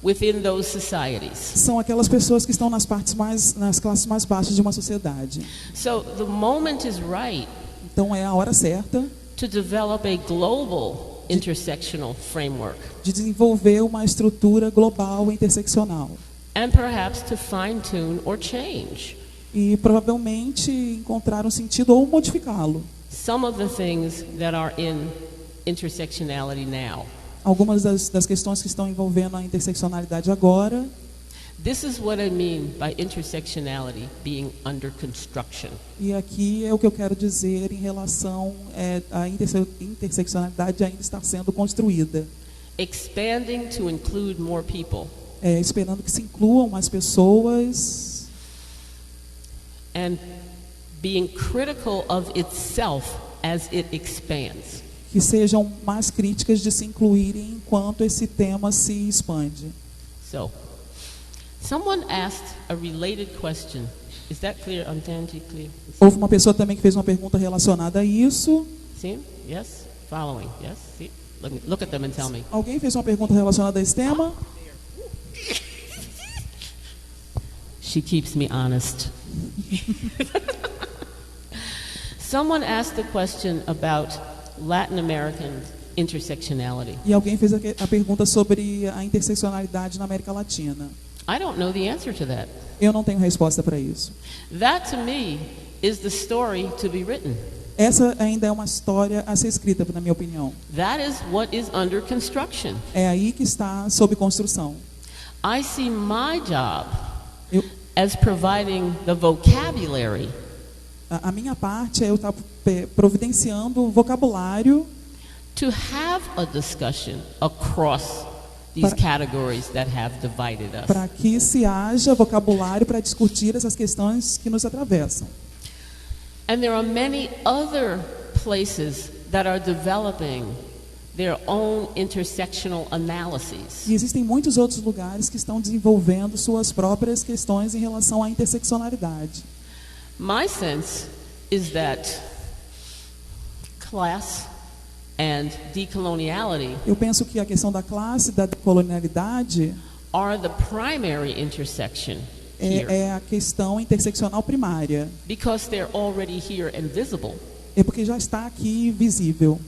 B: within those societies.
A: são aquelas pessoas que estão nas classes mais baixas de uma sociedade.
B: So the moment is right
A: Então é a hora certa
B: to develop a global intersectional framework
A: de desenvolver uma estrutura global interseccional
B: and perhaps to fine-tune or change
A: e provavelmente encontrar um sentido ou modificá-lo.
B: some of the things that are in intersectionality now.
A: Algumas das questões que estão envolvendo a interseccionalidade agora.
B: This is what I mean by intersectionality being under construction.
A: E aqui é o que eu quero dizer em relação à interseccionalidade ainda estar sendo construída.
B: Expanding to include more people
A: Esperando que se incluam mais pessoas
B: and being critical of itself as it expands.
A: que sejam mais críticas de se incluírem enquanto esse tema se expande.
B: So, someone asked a related question. Is that clear? Antanti, clear?
A: Houve uma pessoa também que fez uma pergunta relacionada a isso.
B: See? Yes? Following? Yes? See? Look at them and tell me.
A: Alguém fez uma pergunta relacionada a esse tema?
B: She keeps me honest. Someone asked a question about Latin American intersectionality.
A: E alguém fez a pergunta sobre a interseccionalidade na América Latina.
B: I don't know the answer to that.
A: Eu não tenho resposta para isso.
B: That to me is the story to be written.
A: Essa ainda é uma história a ser escrita, na minha opinião.
B: That is what is under construction.
A: É aí que está sob construção.
B: I see my job
A: Eu,
B: as providing the vocabulary
A: a minha parte é eu estar providenciando o vocabulário
B: to have a discussion across these categories that have divided us.
A: para que se haja vocabulário para discutir essas questões que nos atravessam.
B: And there are many other places that are developing their own intersectional analyses.
A: E existem muitos outros lugares que estão desenvolvendo suas próprias questões em relação à interseccionalidade.
B: My sense is that class and decoloniality
A: Eu penso que a questão da classe e da colonialidade
B: are the primary intersection here
A: é a questão interseccional primária.
B: because they're already here and visible.
A: É porque já está aqui visível.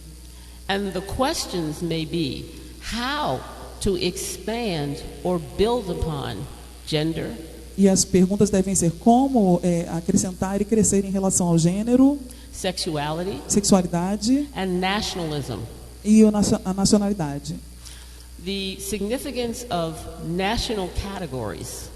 B: And the questions may be how to expand or build upon gender,
A: E as perguntas devem ser como acrescentar e crescer em relação ao gênero,
B: sexuality,
A: sexualidade
B: and nationalism.
A: e a nacionalidade.
B: The significance of national categories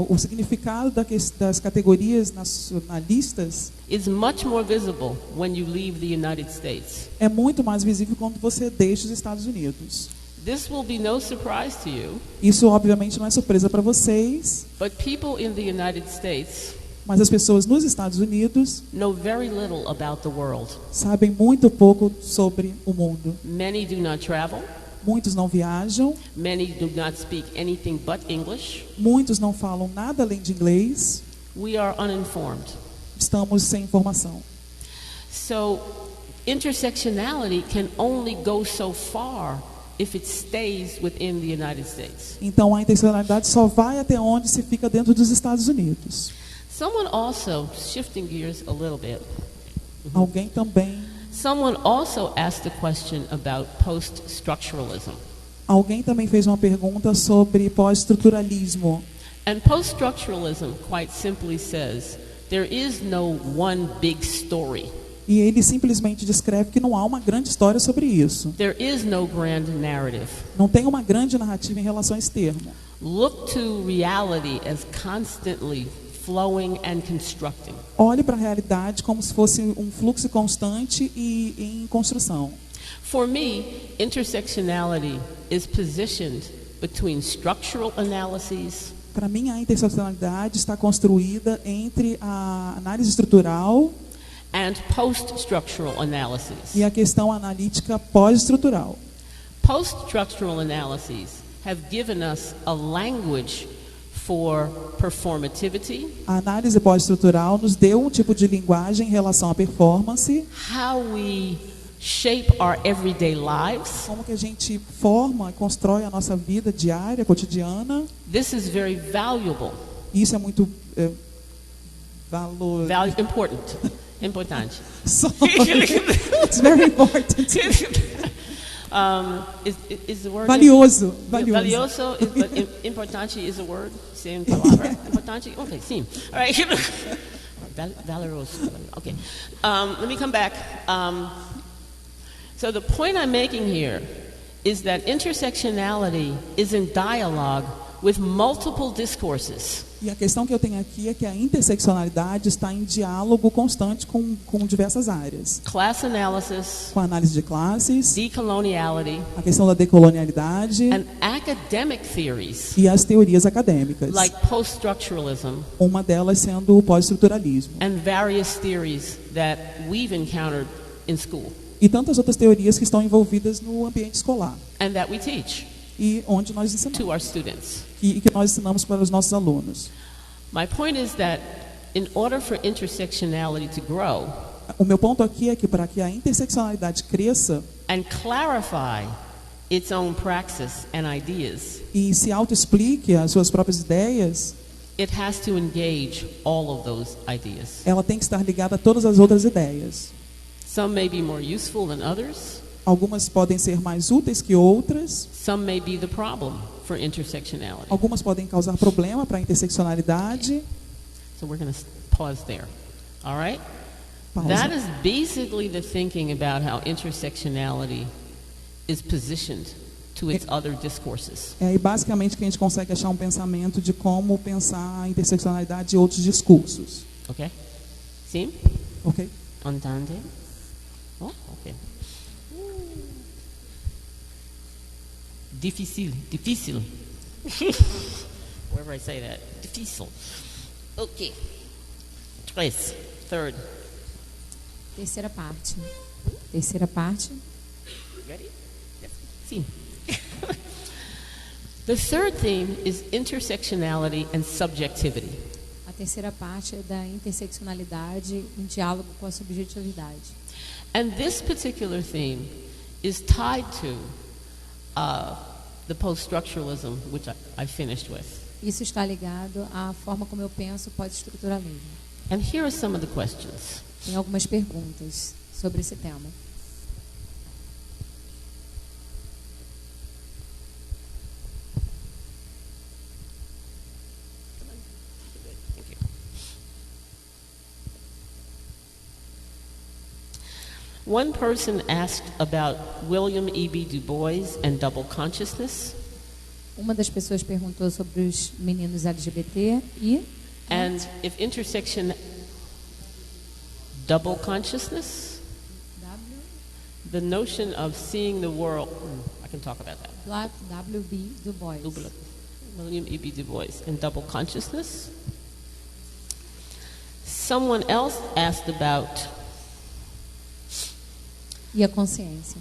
A: O significado das categorias nacionalistas
B: is much more visible when you leave the United States.
A: é muito mais visível quando você deixa os Estados Unidos.
B: This will be no surprise to you,
A: Isso, obviamente, não é surpresa para vocês,
B: but people in the United States
A: mas as pessoas nos Estados Unidos
B: know very little about the world.
A: sabem muito pouco sobre o mundo.
B: Many do not travel.
A: Muitos não viajam,
B: Many do not speak anything but English.
A: muitos não falam nada além de inglês.
B: We are uninformed.
A: Estamos sem informação.
B: So, intersectionality can only go so far if it stays within the United States.
A: Então, a interseccionalidade só vai até onde se fica dentro dos Estados Unidos.
B: Someone also, shifting gears a little bit,
A: Alguém também
B: asked a question about post-structuralism.
A: Alguém também fez uma pergunta sobre pós-estruturalismo.
B: And post-structuralism quite simply says, there is no one big story.
A: E ele simplesmente descreve que não há uma grande história sobre isso.
B: There is no grand narrative.
A: Não tem uma grande narrativa em relação a esse termo.
B: Look to reality as constantly flowing and constructing.
A: Olhe para a realidade como se fosse um fluxo constante e em construção.
B: For me, intersectionality is positioned between structural analyses
A: Para mim, a interseccionalidade está construída entre a análise estrutural
B: and post-structural analyses.
A: e a questão analítica pós-estrutural.
B: Post-structural analyses have given us a language for performativity,
A: A análise pós-estrutural nos deu um tipo de linguagem em relação à performance,
B: how we shape our everyday lives.
A: como que a gente forma e constrói a nossa vida diária, cotidiana.
B: This is very valuable,
A: Isso é muito
B: importante.
A: Sorry. It's very important.
B: Is the word
A: Valioso.
B: valioso? But importante is a word. Same palavra. Importante. Okay, sim. All right. Valoroso. Okay. Let me come back. So the point I'm making here is that intersectionality is in dialogue with multiple discourses.
A: E a questão que eu tenho aqui é que a interseccionalidade está em diálogo constante com diversas áreas.
B: Class analysis,
A: Com a análise de classes,
B: decoloniality,
A: a questão da decolonialidade
B: and academic theories
A: e as teorias acadêmicas.
B: like post-structuralism
A: Uma delas sendo o pós-estruturalismo.
B: and various theories that we've encountered in school
A: E tantas outras teorias que estão envolvidas no ambiente escolar.
B: and that we teach
A: E onde nós ensinamos.
B: to our students.
A: E que nós ensinamos para os nossos alunos.
B: My point is that in order for intersectionality to grow
A: O meu ponto aqui é que para que a interseccionalidade cresça
B: and clarify its own praxis and ideas,
A: e se autoexplique as suas próprias ideias,
B: it has to engage all of those ideas.
A: ela tem que estar ligada a todas as outras ideias.
B: Some may be more useful than others.
A: Algumas podem ser mais úteis que outras,
B: Some may be the problem for intersectionality.
A: algumas podem causar problema para a interseccionalidade.
B: So we're going to pause there. All right?
A: Pausa.
B: That is basically the thinking about how intersectionality is positioned to its other discourses.
A: É aí basicamente que a gente consegue achar um pensamento de como pensar a interseccionalidade e outros discursos.
B: Okay? Sim?
A: Ok?
B: Entende? Oh, okay. Difícil. Wherever I say that. Difícil. Okay. Third.
D: Terceira parte.
B: Ready? Yes. Sim. The third theme is intersectionality and subjectivity.
D: A terceira parte é da interseccionalidade em diálogo com a subjetividade.
B: And this particular theme is tied to the post-structuralism, which I finished with.
D: Isso está ligado à forma como eu penso pós-estruturalismo.
B: And here are some of the questions.
D: Tem algumas perguntas sobre esse tema.
B: One person asked about William E.B. Du Bois and double consciousness.
D: Uma das pessoas perguntou sobre os meninos LGBT e
B: And if intersection double consciousness, the notion of seeing the world, I can talk about that.
D: W.B. Du Bois.
B: William E.B. Du Bois and double consciousness. Someone else asked about
D: E a consciência.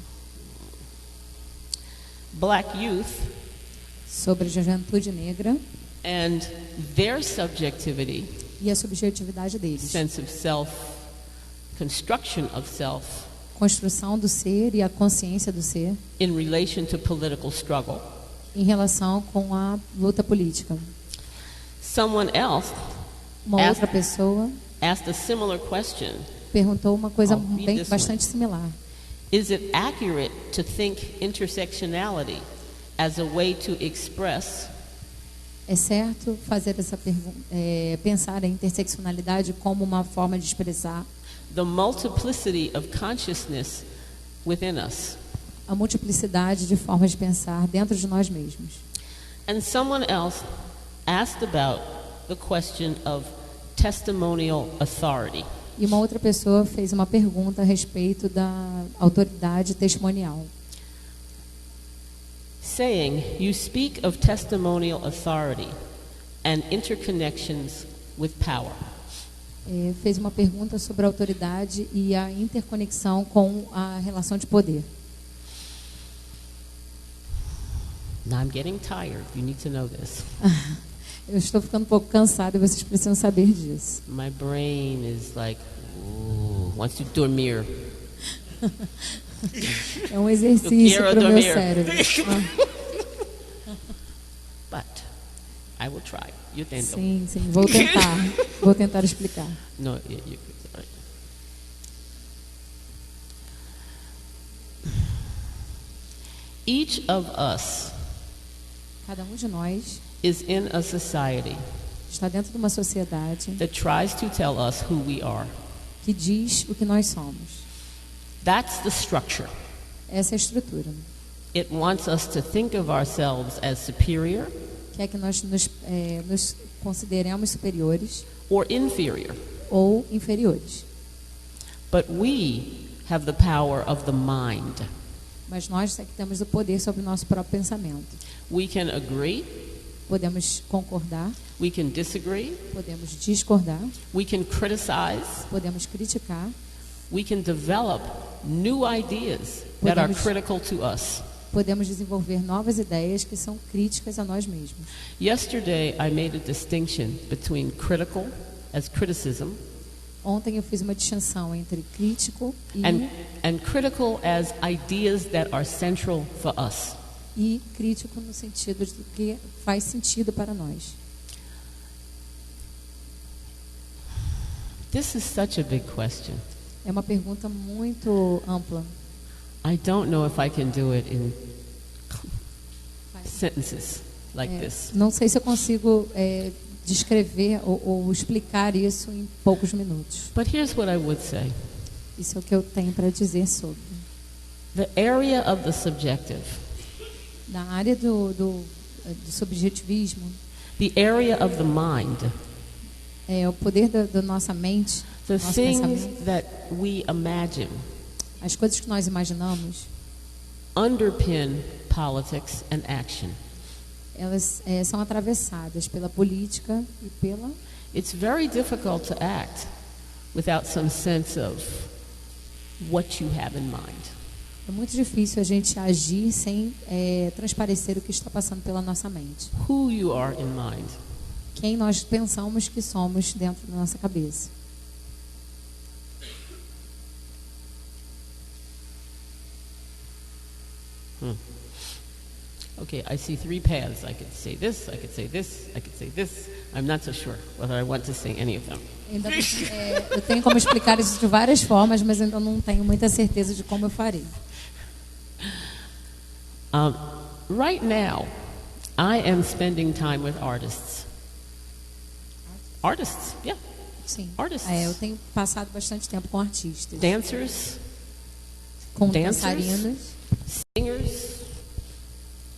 B: black youth
D: Sobre a juventude negra
B: and their subjectivity,
D: e a subjetividade deles.
B: sense of self, construction of self,
D: Construção do ser e a consciência do ser
B: in relation to political struggle.
D: em relação com a luta política.
B: Someone else
D: Uma
B: Essa-
D: outra pessoa
B: asked a similar question.
D: perguntou uma coisa
B: I'll read this
D: bastante similar.
B: Is it accurate to think intersectionality as a way to express
D: É certo fazer essa pensar a interseccionalidade como uma forma de expressar
B: the multiplicity of consciousness within us?
D: a multiplicidade de formas de pensar dentro de nós mesmos?
B: And someone else asked about the question of testimonial authority.
D: E uma outra pessoa fez uma pergunta a respeito da autoridade testemunial,
B: Saying, you speak of testimonial authority and interconnections with power.
D: Fez uma pergunta sobre a autoridade e a interconexão com a relação de poder.
B: Now I'm getting tired. You need to know this.
D: Eu estou ficando um pouco cansada e vocês precisam saber disso.
B: My brain is like, ooh, wants to dormir.
D: É um exercício
B: Eu quero
D: para o meu
B: dormir.
D: cérebro.
B: But I will try. You tento.
D: Sim, sim, vou tentar explicar.
B: No, all right. Each of us
D: Cada um de nós
B: is in a society
D: está dentro de uma sociedade
B: that tries to tell us who we are.
D: que diz o que nós somos.
B: That's the structure.
D: Essa é a estrutura.
B: It wants us to think of ourselves as superior
D: Quer que nós nos consideremos superiores
B: or inferior.
D: ou inferiores.
B: But we have the power of the mind.
D: Mas nós é que temos o poder sobre o nosso próprio pensamento.
B: We can agree,
D: Podemos concordar,
B: we can disagree,
D: podemos discordar,
B: we can criticize,
D: podemos criticar,
B: we can develop new ideas that are
D: Podemos-
B: critical to us.
D: podemos desenvolver novas ideias que são críticas a nós mesmos.
B: Yesterday, I made a distinction between critical as criticism
D: Ontem eu fiz uma distinção entre crítico
B: and critical as ideas that are central for us.
D: e crítico no sentido de que faz sentido para nós.
B: This is such a big question.
D: É uma pergunta muito ampla.
B: I don't know if I can do it in sentences like this.
D: Não sei se eu consigo descrever ou explicar isso em poucos minutos.
B: But here's what I would say.
D: Isso é o que eu tenho para dizer sobre.
B: The area of the subjective,
D: Na área do subjetivismo,
B: the area of the mind,
D: o poder da nossa mente,
B: the
D: nosso
B: things
D: pensamento,
B: that we imagine
D: as coisas que nós imaginamos,
B: underpin politics and action.
D: elas são atravessadas pela política e pela...
B: It's very difficult to act without some sense of what you have in mind.
D: É muito difícil a gente agir sem transparecer o que está passando pela nossa mente.
B: Who you are in mind.
D: Quem nós pensamos que somos dentro da nossa cabeça.
B: Okay, I see three paths. I could say this, I could say this, I could say this. I'm not so sure whether I want to say any of them.
D: Eu tenho como explicar isso de várias formas, mas ainda não tenho muita certeza de como eu farei.
B: Right now, I am spending time with artists. Artists, yeah.
D: Sim.
B: Artists.
D: Eu tenho passado bastante tempo com artistas,
B: Dancers,
D: com
B: dancers,
D: dançarinos,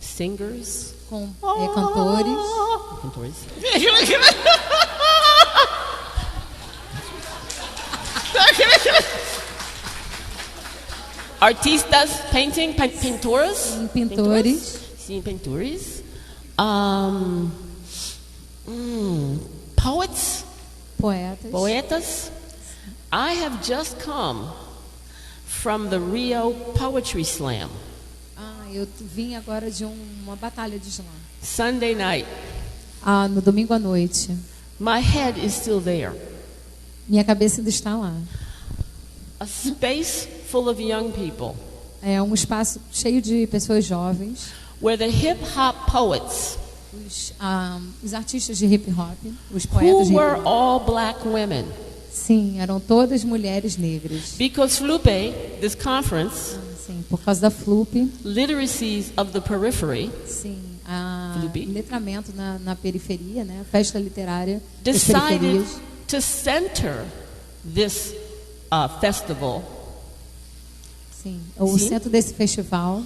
B: singers,
D: com cantores,
B: artistas, pintores,
D: pintores,
B: sim, pintores, poets, poetas. I have just come from the Rio Poetry Slam.
D: Eu vim agora de uma batalha de slam.
B: Sunday night.
D: No domingo à noite.
B: My head is still there.
D: Minha cabeça ainda está lá.
B: A space full of young people.
D: É um espaço cheio de pessoas jovens.
B: Where the hip hop poets,
D: os artistas de hip hop, os poetas de
B: who
D: hip
B: were
D: hop,
B: all black women.
D: sim, eram todas mulheres negras.
B: Because Flupe, this conference,
D: Sim, por causa da FLUP,
B: Literacies of the Periphery,
D: sim,
B: FLUP,
D: letramento na periferia, né? Festa literária das
B: decided
D: periferias.
B: to center this festival
D: Sim, o
B: Sim.
D: centro desse festival,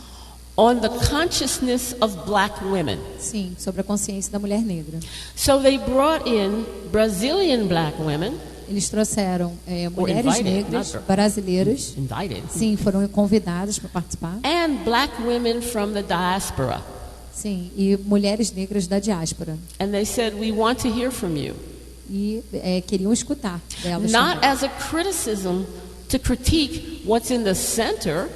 B: on the consciousness of black women.
D: sim, sobre a consciência da mulher negra.
B: So they brought in Brazilian black women,
D: Eles trouxeram mulheres
B: invited,
D: negras
B: not
D: brasileiras,
B: invited,
D: sim, foram convidadas para participar,
B: and black women from the diaspora.
D: sim, e mulheres negras da diáspora.
B: And they said, we want to hear from you.
D: E queriam escutar delas
B: Not
D: também.
B: as a criticism to critique what's in the center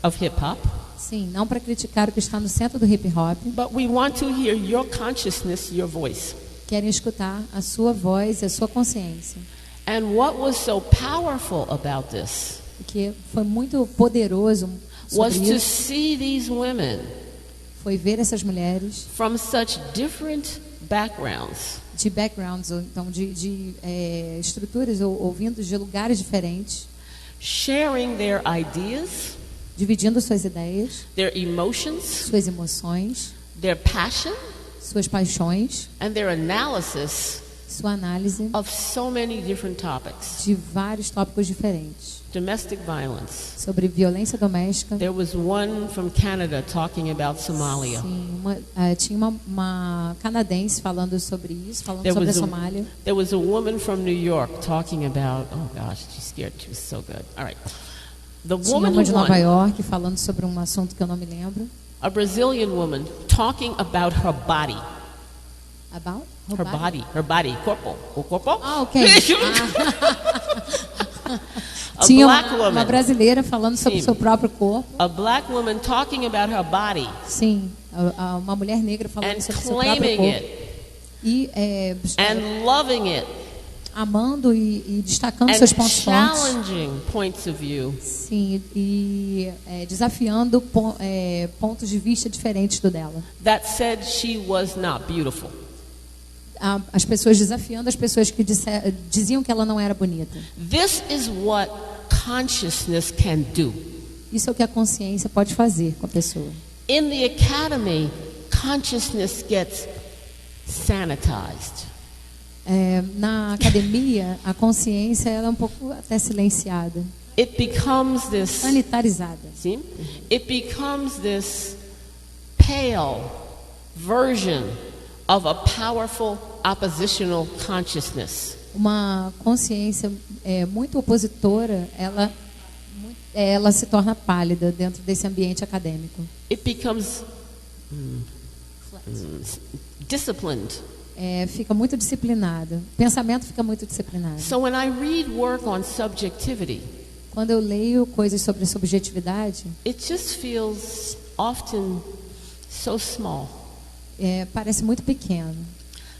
B: of hip hop,
D: Sim, não para criticar o que está no centro do hip hop,
B: but we want to hear your consciousness, your voice.
D: querem escutar a sua voz e a sua consciência.
B: And what was so powerful about this
D: O que foi muito poderoso
B: was
D: sobre
B: to
D: isso
B: see these women
D: foi ver essas mulheres
B: from such different backgrounds
D: de backgrounds, ou então de estruturas ou vindos de lugares diferentes,
B: sharing their ideas,
D: dividindo suas ideias,
B: their emotions,
D: suas emoções,
B: their passion,
D: suas paixões,
B: and their analysis
D: sua análise
B: of so many different topics.
D: de vários tópicos diferentes.
B: Domestic violence.
D: Sobre violência doméstica.
B: There was one from Canada talking about Somalia.
D: Sim, tinha uma canadense falando sobre isso, falando
B: There
D: sobre a
B: was
D: Somália.
B: There was a woman from New York talking about, oh gosh, she's scared. She was so good. All right. The
D: Tinha
B: woman
D: uma de
B: who
D: Nova
B: won,
D: York falando sobre um assunto que eu não me lembro.
B: a Brazilian woman talking about her body.
D: About?
B: Her body, corpo. O corpo?
D: Ah, ok.
B: A
D: Tinha
B: black
D: uma
B: woman.
D: brasileira falando sobre o
B: Sim.
D: seu próprio corpo.
B: A black woman talking about her body
D: Sim, uma mulher negra falando
B: and
D: sobre o seu próprio
B: claiming
D: corpo.
B: it
D: E
B: and loving it
D: amando e destacando
B: and
D: seus pontos fortes.
B: challenging points of view.
D: Sim, e desafiando pontos de vista diferentes do dela.
B: That said she was not beautiful.
D: As pessoas desafiando as pessoas que diziam que ela não era bonita.
B: This is what consciousness can do.
D: Isso é o que a consciência pode fazer com a pessoa.
B: In the academy, consciousness gets sanitized.
D: Na academia, a consciência ela é um pouco até silenciada,
B: It becomes this,
D: sanitarizada.
B: see? It becomes this pale version of a powerful oppositional consciousness.
D: Uma consciência muito opositora, ela se torna pálida dentro desse ambiente acadêmico.
B: It becomes disciplined.
D: Fica muito disciplinada. O pensamento fica muito disciplinado.
B: So when I read work on subjectivity,
D: Quando eu leio coisas sobre subjetividade,
B: it just feels often so small.
D: parece muito pequeno.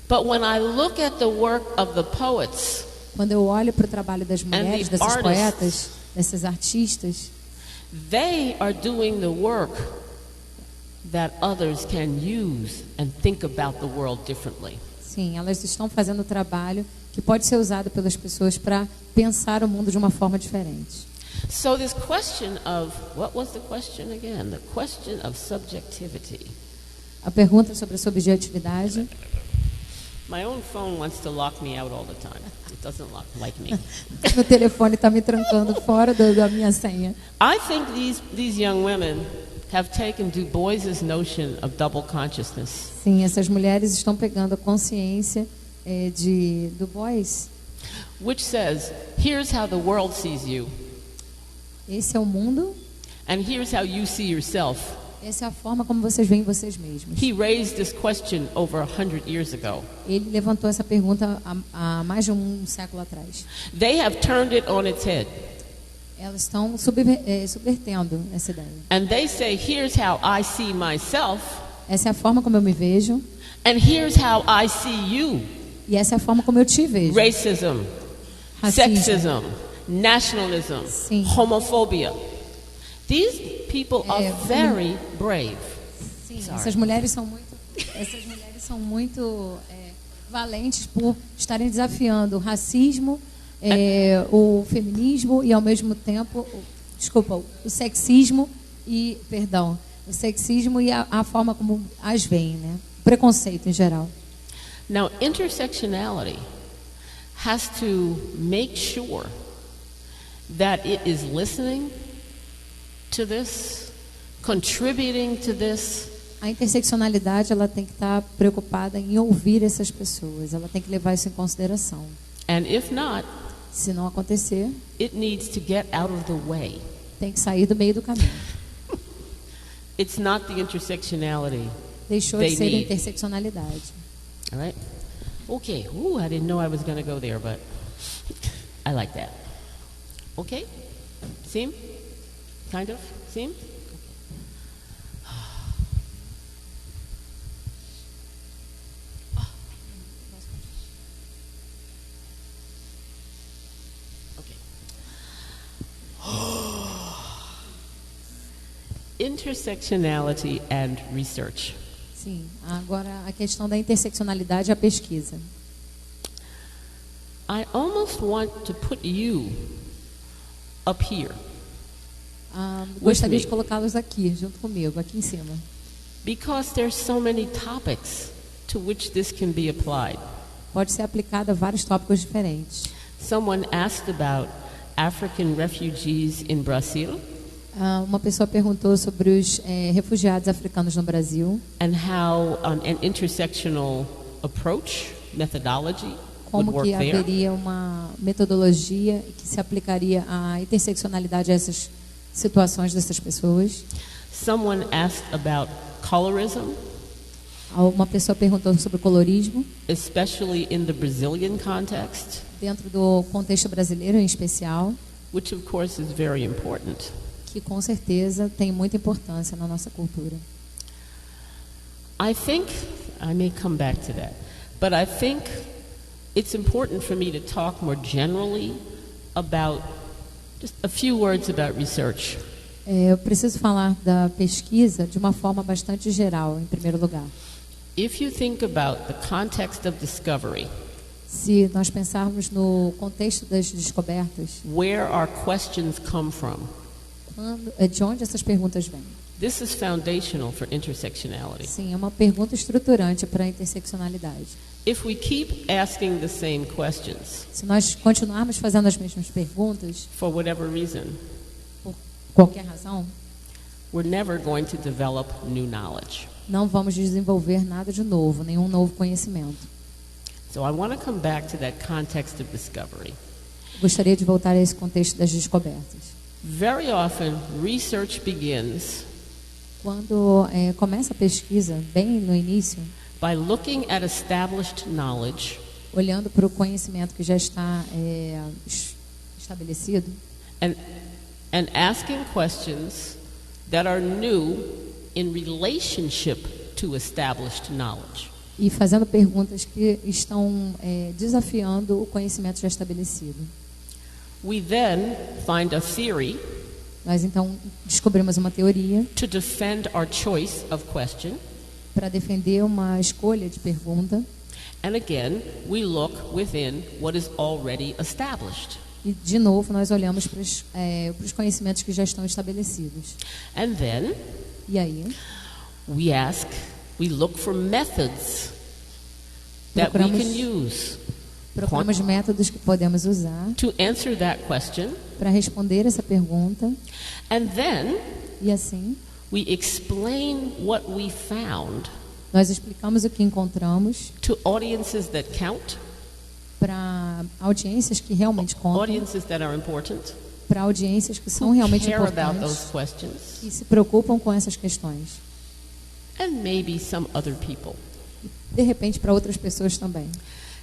B: But when I look at the work of the poets,
D: Quando eu olho para o trabalho das mulheres,
B: the
D: dessas
B: artists,
D: poetas, dessas artistas,
B: they are doing the work that others can use and think about the world differently.
D: sim, elas estão fazendo o trabalho que pode ser usado pelas pessoas para pensar o mundo de uma forma diferente.
B: So this question of, what was the question again? The question of subjectivity.
D: A pergunta sobre a subjetividade.
B: My own phone wants to lock me out all the time. It doesn't like me.
D: Meu telefone está me trancando fora da minha senha.
B: I think these young women have taken Du Bois's notion of double consciousness.
D: Sim, essas mulheres estão pegando a consciência de Du Bois.
B: Which says, here's how the world sees you,
D: Esse é o mundo,
B: and here's how you see yourself.
D: essa é a forma como vocês veem vocês mesmos.
B: He raised this question over 100 years ago.
D: Ele levantou essa pergunta há mais de um século atrás.
B: They have turned it on its head.
D: Elas estão subvertendo essa ideia.
B: And they say, here's how I see myself,
D: Essa é a forma como eu me vejo
B: and here's how I see you.
D: e essa é a forma como eu te vejo.
B: Racism,
D: Racismo.
B: sexism, nationalism,
D: Sim.
B: homophobia. These people are very brave.
D: Sim,
B: Sorry.
D: essas mulheres são muito valentes por estarem desafiando o racismo, o feminismo e ao mesmo tempo, o sexismo e, o sexismo e a forma como as veem, né? O preconceito em geral.
B: Now, intersectionality has to make sure that it is listening to this, contributing to this,
D: A interseccionalidade, ela tem que estar preocupada em ouvir essas pessoas. Ela tem que levar isso em consideração.
B: and if not,
D: Se não acontecer,
B: it needs to get out of the way.
D: tem que sair do meio do caminho.
B: It's not the intersectionality,
D: Deixou
B: They
D: de ser
B: need.
D: interseccionalidade.
B: all right? Okay, I didn't know I was going to go there, but I like that. Okay? Seem? Kind of? Seem? Intersectionality and research.
D: Sim. Agora, a questão da interseccionalidade e a pesquisa.
B: I almost want to put you up here
D: Gostaria
B: me.
D: de colocá-los aqui, junto comigo, aqui em cima.
B: because there's so many topics to which this can be applied.
D: Pode ser aplicado a vários tópicos diferentes.
B: Someone asked about African refugees in Brazil
D: Uma pessoa perguntou sobre os refugiados africanos no Brasil,
B: and how an intersectional approach, methodology, would
D: como
B: work
D: que
B: there.
D: haveria uma metodologia que se aplicaria à interseccionalidade a essas situações dessas pessoas.
B: Someone asked about colorism,
D: Uma pessoa perguntou sobre o colorismo,
B: especially in the Brazilian context,
D: dentro do contexto brasileiro em especial,
B: which of course is very important.
D: que com certeza tem muita importância na nossa cultura.
B: I think, I may come back to that, but I think it's important for me to talk more generally about just a few words about research.
D: Eu preciso falar da pesquisa de uma forma bastante geral, em primeiro lugar.
B: If you think about the context of discovery,
D: Se nós pensarmos no contexto das descobertas,
B: where our questions come from,
D: de onde essas perguntas vêm?
B: this is foundational for intersectionality.
D: Sim, é uma pergunta estruturante para a interseccionalidade.
B: If we keep asking the same questions,
D: Se nós continuarmos fazendo as mesmas perguntas,
B: for whatever reason,
D: por qualquer razão,
B: we're never going to develop new knowledge.
D: não vamos desenvolver nada de novo, nenhum novo conhecimento.
B: So I want to come back to that context of discovery.
D: Gostaria de voltar a esse contexto das descobertas.
B: Very often, research begins
D: Quando começa a pesquisa, bem no início,
B: by looking at established knowledge
D: olhando para o conhecimento que já está estabelecido,
B: and asking questions that are new in relationship to established knowledge.
D: e fazendo perguntas que estão desafiando o conhecimento já estabelecido.
B: We then find a theory
D: Nós então descobrimos uma teoria
B: to defend our choice of question,
D: para defender uma escolha de pergunta
B: and again, we look within what is already established.
D: e, de novo, nós olhamos para os conhecimentos que já estão estabelecidos.
B: And then
D: E aí,
B: we look for methods that we
D: Procuramos-
B: can use
D: Procuramos métodos que podemos usar
B: to answer that question,
D: para responder essa pergunta.
B: and then
D: E assim,
B: we explain what we found
D: nós explicamos o que encontramos
B: to audiences that count,
D: para audiências que realmente contam,
B: audiences that are important,
D: para audiências que são
B: who
D: realmente
B: care about those
D: importantes,
B: questions,
D: que se preocupam com essas questões.
B: and maybe some other people.
D: De repente, para outras pessoas também.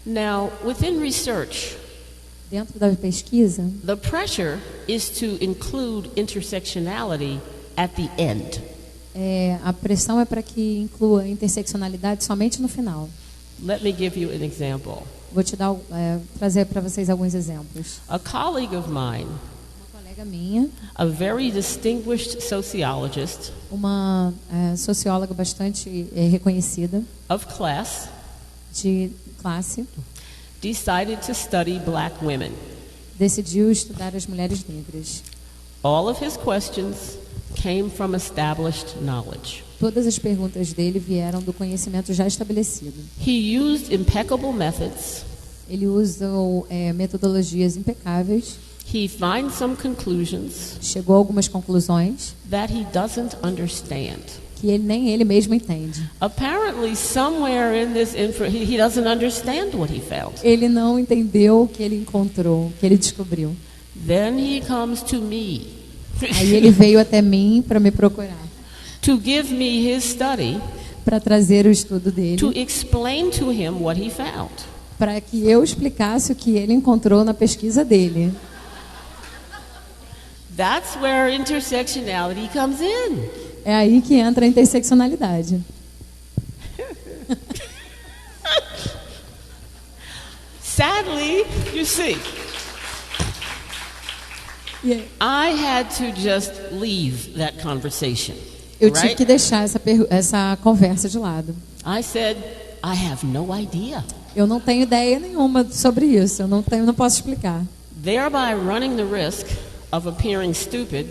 B: Now, within research,
D: Dentro da pesquisa,
B: the pressure is to include intersectionality at the end.
D: a pressão é para que inclua a interseccionalidade somente no final.
B: Let me give you an example.
D: Vou trazer para vocês alguns exemplos.
B: A colleague of mine,
D: Uma colega minha,
B: a very distinguished sociologist
D: uma socióloga bastante reconhecida,
B: of class,
D: de classe,
B: decided to study black women.
D: decidiu estudar as mulheres negras.
B: All of his questions came from established knowledge.
D: Todas as perguntas dele vieram do conhecimento já estabelecido.
B: He used impeccable methods.
D: Ele usou metodologias impecáveis,
B: He finds some conclusions
D: chegou a algumas conclusões
B: that he doesn't understand.
D: que nem ele mesmo entende.
B: Apparently, somewhere in this he doesn't understand what he found.
D: Ele não entendeu o que ele encontrou, o que ele descobriu.
B: Then he comes to me
D: Aí ele veio até mim para me procurar,
B: to give me his study
D: para trazer o estudo
B: to
D: dele,
B: explain to him what he found.
D: para que eu explicasse o que ele encontrou na pesquisa dele.
B: That's where intersectionality comes in.
D: É aí que entra a interseccionalidade.
B: Sadly, you see, I had to just leave that conversation.
D: Eu tive
B: Right?
D: que deixar essa conversa de lado.
B: I said, I have no idea.
D: Eu não tenho ideia nenhuma sobre isso. Eu não posso explicar.
B: Thereby running the risk of appearing stupid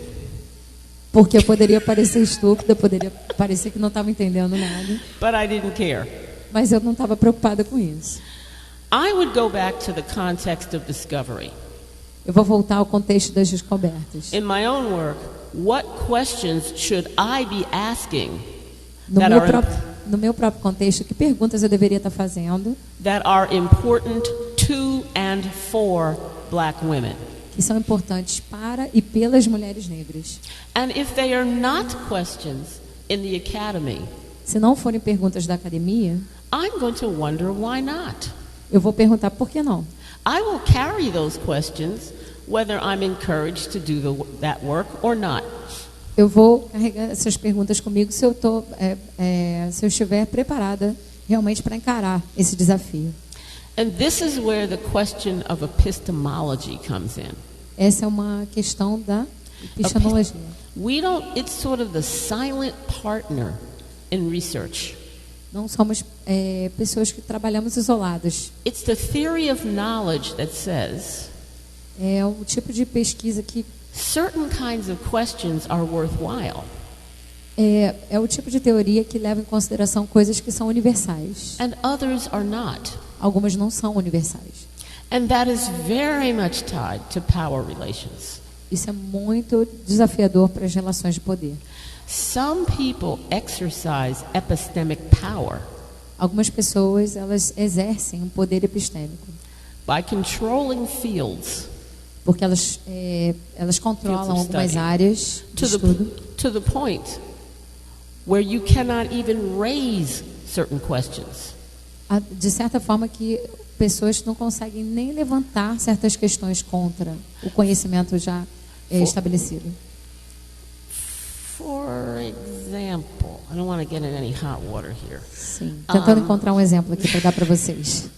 D: Porque eu poderia parecer estúpida, eu poderia parecer que não estava entendendo nada.
B: but I didn't care.
D: Mas eu não estava preocupada com isso.
B: I would go back to the context of discovery.
D: Eu vou voltar ao contexto das descobertas.
B: In my own work, what questions should I be asking
D: No
B: that
D: meu,
B: are,
D: no meu próprio contexto, que perguntas eu deveria estar fazendo
B: that are important to and for black women?
D: que são importantes para e pelas mulheres negras?
B: And if they are not questions in the academy,
D: Se não forem perguntas da academia,
B: I'm going to wonder why not.
D: eu vou perguntar por que não.
B: I will carry those questions whether I'm encouraged to do that work or not.
D: Eu vou carregar essas perguntas comigo se eu estiver preparada realmente para encarar esse desafio.
B: And this is where the question of epistemology comes in.
D: Essa é uma questão da epistemologia.
B: It's sort of the silent partner in research.
D: Não somos pessoas que trabalhamos isoladas.
B: It's the theory of knowledge that says
D: É o tipo de pesquisa que
B: certain kinds of questions are worthwhile.
D: é o tipo de teoria que leva em consideração coisas que são universais.
B: And others are not.
D: Algumas não são universais.
B: And that is very much tied to power relations.
D: Isso é muito desafiador para as relações de poder.
B: Some people exercise epistemic power
D: Algumas pessoas, elas exercem um poder epistêmico,
B: by controlling fields
D: porque elas controlam
B: Fields of
D: algumas
B: study.
D: áreas de estudo,
B: to the point where you cannot even raise certain questions.
D: de certa forma que pessoas não conseguem nem levantar certas questões contra o conhecimento já estabelecido.
B: For example, I don't want to get in any hot water here.
D: Sim, tentando encontrar um exemplo aqui para dar para vocês.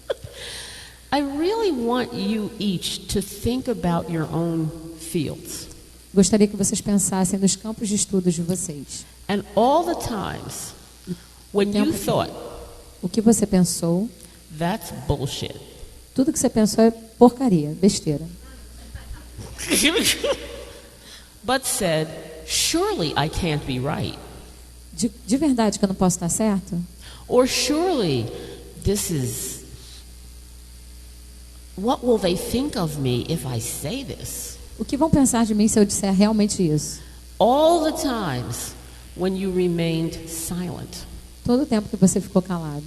B: I really want you each to think about your own fields
D: Gostaria que vocês pensassem nos campos de estudos de vocês.
B: and all the times when you thought,
D: O que você pensou,
B: that's bullshit.
D: tudo que você pensou é porcaria, besteira.
B: But said, surely I can't be right.
D: De verdade que eu não posso estar certo?
B: Or surely this is what will they think of me if I say this?
D: O que vão pensar de mim se eu disser realmente isso?
B: All the times when you remained silent.
D: Todo o tempo que você ficou calado.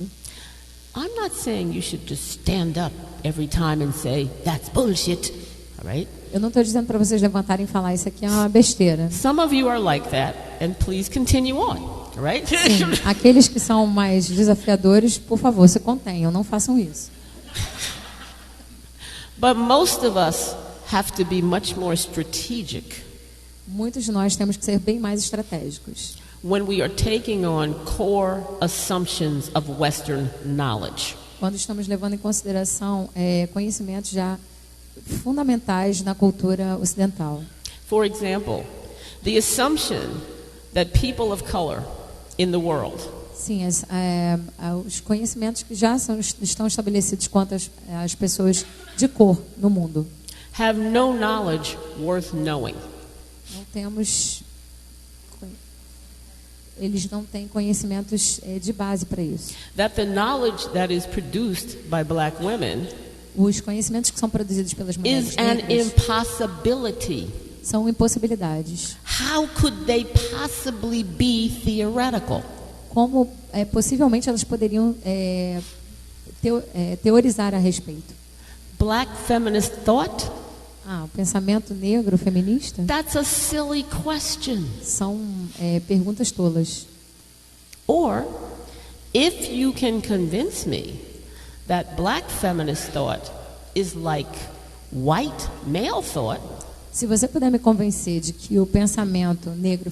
B: I'm not saying you should just stand up every time and say, that's bullshit, all right?
D: Eu não estou dizendo para vocês levantarem e falar isso aqui é uma besteira.
B: Some of you are like that, and please continue on, all right?
D: Sim, aqueles que são mais desafiadores, por favor, se contenham, não façam isso.
B: But most of us have to be much more strategic
D: Muitos de nós temos que ser bem mais estratégicos
B: when we are taking on core assumptions of Western knowledge.
D: quando estamos levando em consideração conhecimentos já fundamentais na cultura ocidental.
B: For example, the assumption that people of color in the world
D: Sim, os conhecimentos que já estão estabelecidos quanto às pessoas de cor no mundo.
B: have no knowledge worth knowing.
D: Não temos, eles não têm conhecimentos de base para isso.
B: That the knowledge that is produced by black women
D: Os conhecimentos que são produzidos pelas mulheres
B: is an
D: negras
B: impossibility.
D: são impossibilidades.
B: How could they possibly be theoretical?
D: Como possivelmente elas poderiam teorizar a respeito?
B: Black feminist thought?
D: O pensamento negro feminista
B: That's a silly question.
D: são perguntas tolas.
B: Or, if you can convince me that black feminist thought is like white male thought,
D: Se você puder me convencer de que o pensamento negro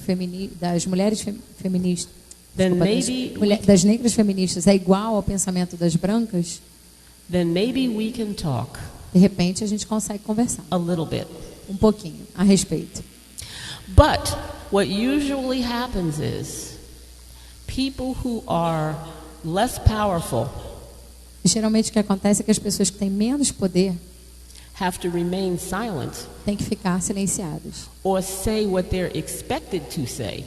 D: das mulheres feministas,
B: Then
D: desculpa,
B: maybe
D: das negras feministas é igual ao pensamento das brancas,
B: then maybe we can talk
D: de repente a gente consegue conversar
B: a little bit.
D: um pouquinho a respeito.
B: But what usually happens is people who are less powerful
D: E geralmente o que acontece é que as pessoas que têm menos poder
B: have to remain silent
D: têm que ficar silenciadas
B: or say what they're expected to say.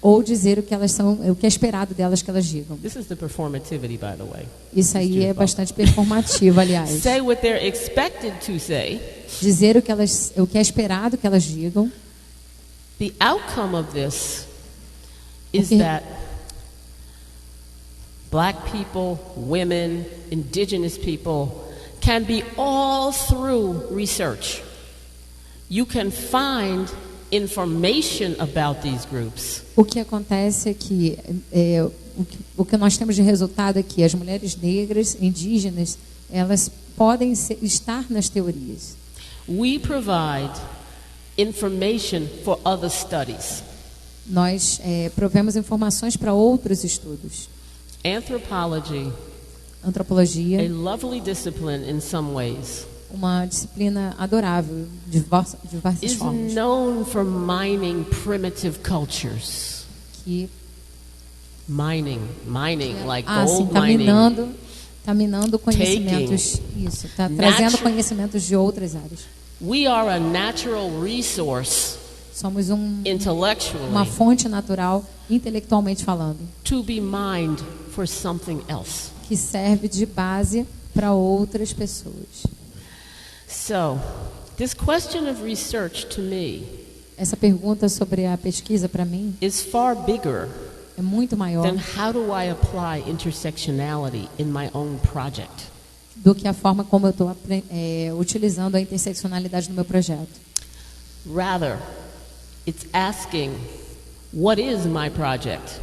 D: ou dizer o que é esperado delas que elas digam.
B: This is the performativity, by the way.
D: Isso aí é bastante performativo, aliás.
B: Say what they're expected to say.
D: Dizer o que é esperado que elas digam.
B: The outcome of this is
D: Okay.
B: that black people, women, indigenous people can be all through research. You can find information about these groups.
D: O que acontece é que o que nós temos de resultado é que as mulheres negras, indígenas, elas podem estar nas teorias.
B: We provide information for other studies.
D: Nós provemos informações para outros estudos.
B: Anthropology,
D: Antropologia,
B: a lovely discipline in some ways,
D: uma disciplina adorável de diversas
B: is
D: formas,
B: known for mining primitive cultures.
D: que
B: Mining like
D: sim,
B: gold mining.
D: tá minando conhecimentos, isso, tá trazendo conhecimentos de outras áreas.
B: We are a natural resource
D: Somos uma
B: intellectually
D: fonte natural, intelectualmente falando,
B: to be mined for something else.
D: que serve de base para outras pessoas.
B: So, this question of research to me
D: Essa pergunta sobre a pesquisa para mim
B: is far bigger
D: é muito maior
B: then how do I apply intersectionality in my own project?
D: do que a forma como eu estou utilizando a interseccionalidade no meu projeto.
B: Rather, it's asking, what is my project?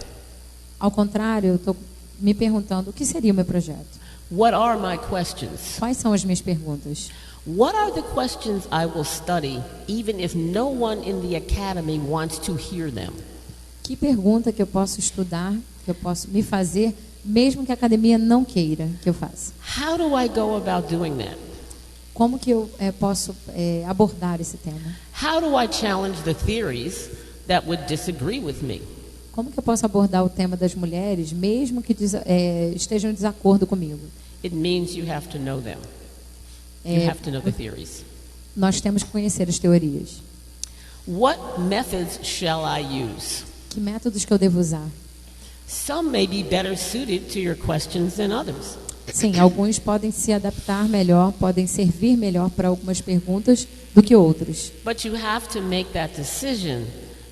D: Ao contrário, eu estou me perguntando o que seria o meu projeto.
B: What are my questions?
D: Quais são as minhas perguntas?
B: What are the questions I will study even if no one in the academy wants to hear them?
D: Que pergunta que eu posso estudar, que eu posso me fazer, mesmo que a academia não queira que eu faça?
B: How do I go about doing that?
D: Como que eu posso abordar esse tema?
B: How do I challenge the theories that would disagree with me?
D: Como que eu posso abordar o tema das mulheres, mesmo que estejam em desacordo comigo?
B: It means you have to know them. You have to know the theories.
D: Nós temos que conhecer as teorias.
B: What methods shall I use?
D: Que métodos que eu devo usar?
B: Some may be better suited to your questions than others.
D: Sim, alguns podem se adaptar melhor, podem servir melhor para algumas perguntas do que outros.
B: But you have to make that decision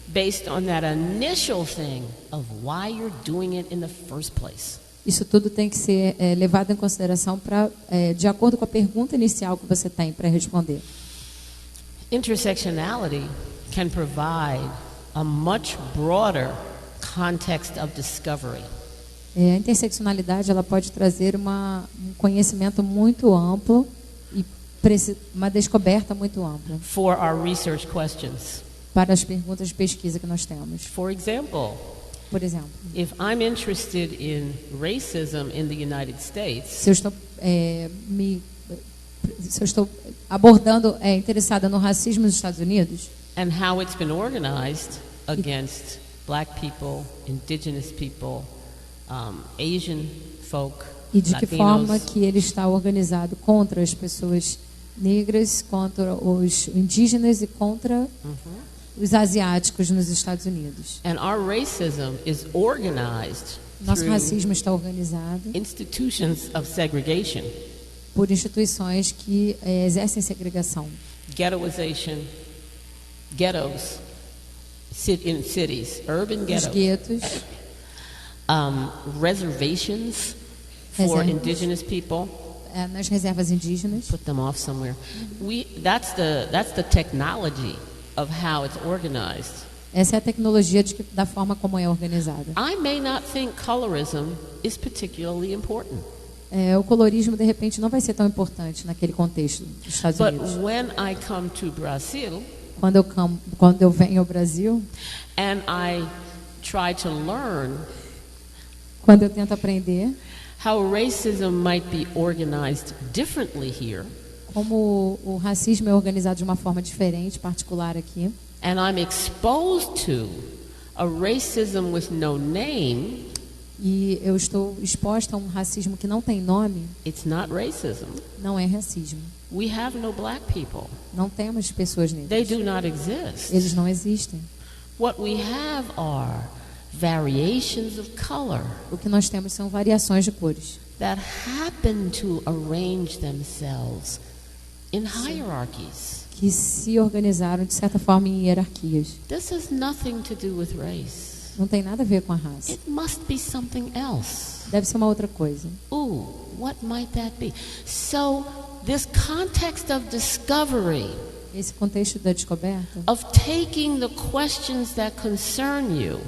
B: based on that initial thing of why you're doing it in the first place.
D: Isso tudo tem que ser levado em consideração de acordo com a pergunta inicial que você tem para responder.
B: Intersectionality can provide a much broader context of discovery.
D: A interseccionalidade ela pode trazer um conhecimento muito amplo e uma descoberta muito ampla
B: For our research questions.
D: para as perguntas de pesquisa que nós temos.
B: For example,
D: Por exemplo,
B: if I'm interested in racism in the United States,
D: se eu estou abordando, interessada no racismo nos Estados Unidos
B: and how it's been organized against black people, indigenous people, Asian folk,
D: e de que forma
B: Latinos,
D: que ele está organizado contra as pessoas negras, contra os indígenas e contra os asiáticos nos Estados Unidos.
B: and our racism is organized
D: Nosso
B: through
D: racismo está organizado
B: institutions of segregation,
D: por instituições que exercem segregação.
B: ghettoization, ghettos in cities, urban
D: Os
B: ghettos,
D: guetos,
B: reservations for
D: Reservas.
B: indigenous people.
D: nas reservas indígenas.
B: Put them off somewhere. That's the technology of how it's organized.
D: Essa é a tecnologia da forma como é organizada.
B: I may not think colorism is particularly important,
D: O colorismo, de repente, não vai ser tão importante naquele contexto dos Estados
B: but
D: Unidos.
B: when I come to Brazil
D: Quando eu venho ao Brasil,
B: and I try to learn
D: quando eu tento aprender
B: how racism might be organized differently here,
D: como o racismo é organizado de uma forma diferente, particular aqui,
B: and I'm exposed to a racism with no name,
D: e eu estou exposta a um racismo que não tem nome,
B: it's not racism.
D: não é racismo.
B: We have no black people.
D: Não temos pessoas
B: They
D: negras.
B: do not exist.
D: Eles não existem.
B: What we have are variations of color
D: O que nós temos são variações de cores
B: that happen to arrange themselves in hierarchies.
D: que se organizaram de certa forma em hierarquias.
B: This has nothing to do with race.
D: Não tem nada a ver com a raça.
B: It must be something else.
D: Deve ser uma outra coisa.
B: Ooh, what might that be? So, this context of discovery,
D: Esse contexto da descoberta,
B: of taking the questions that concern you,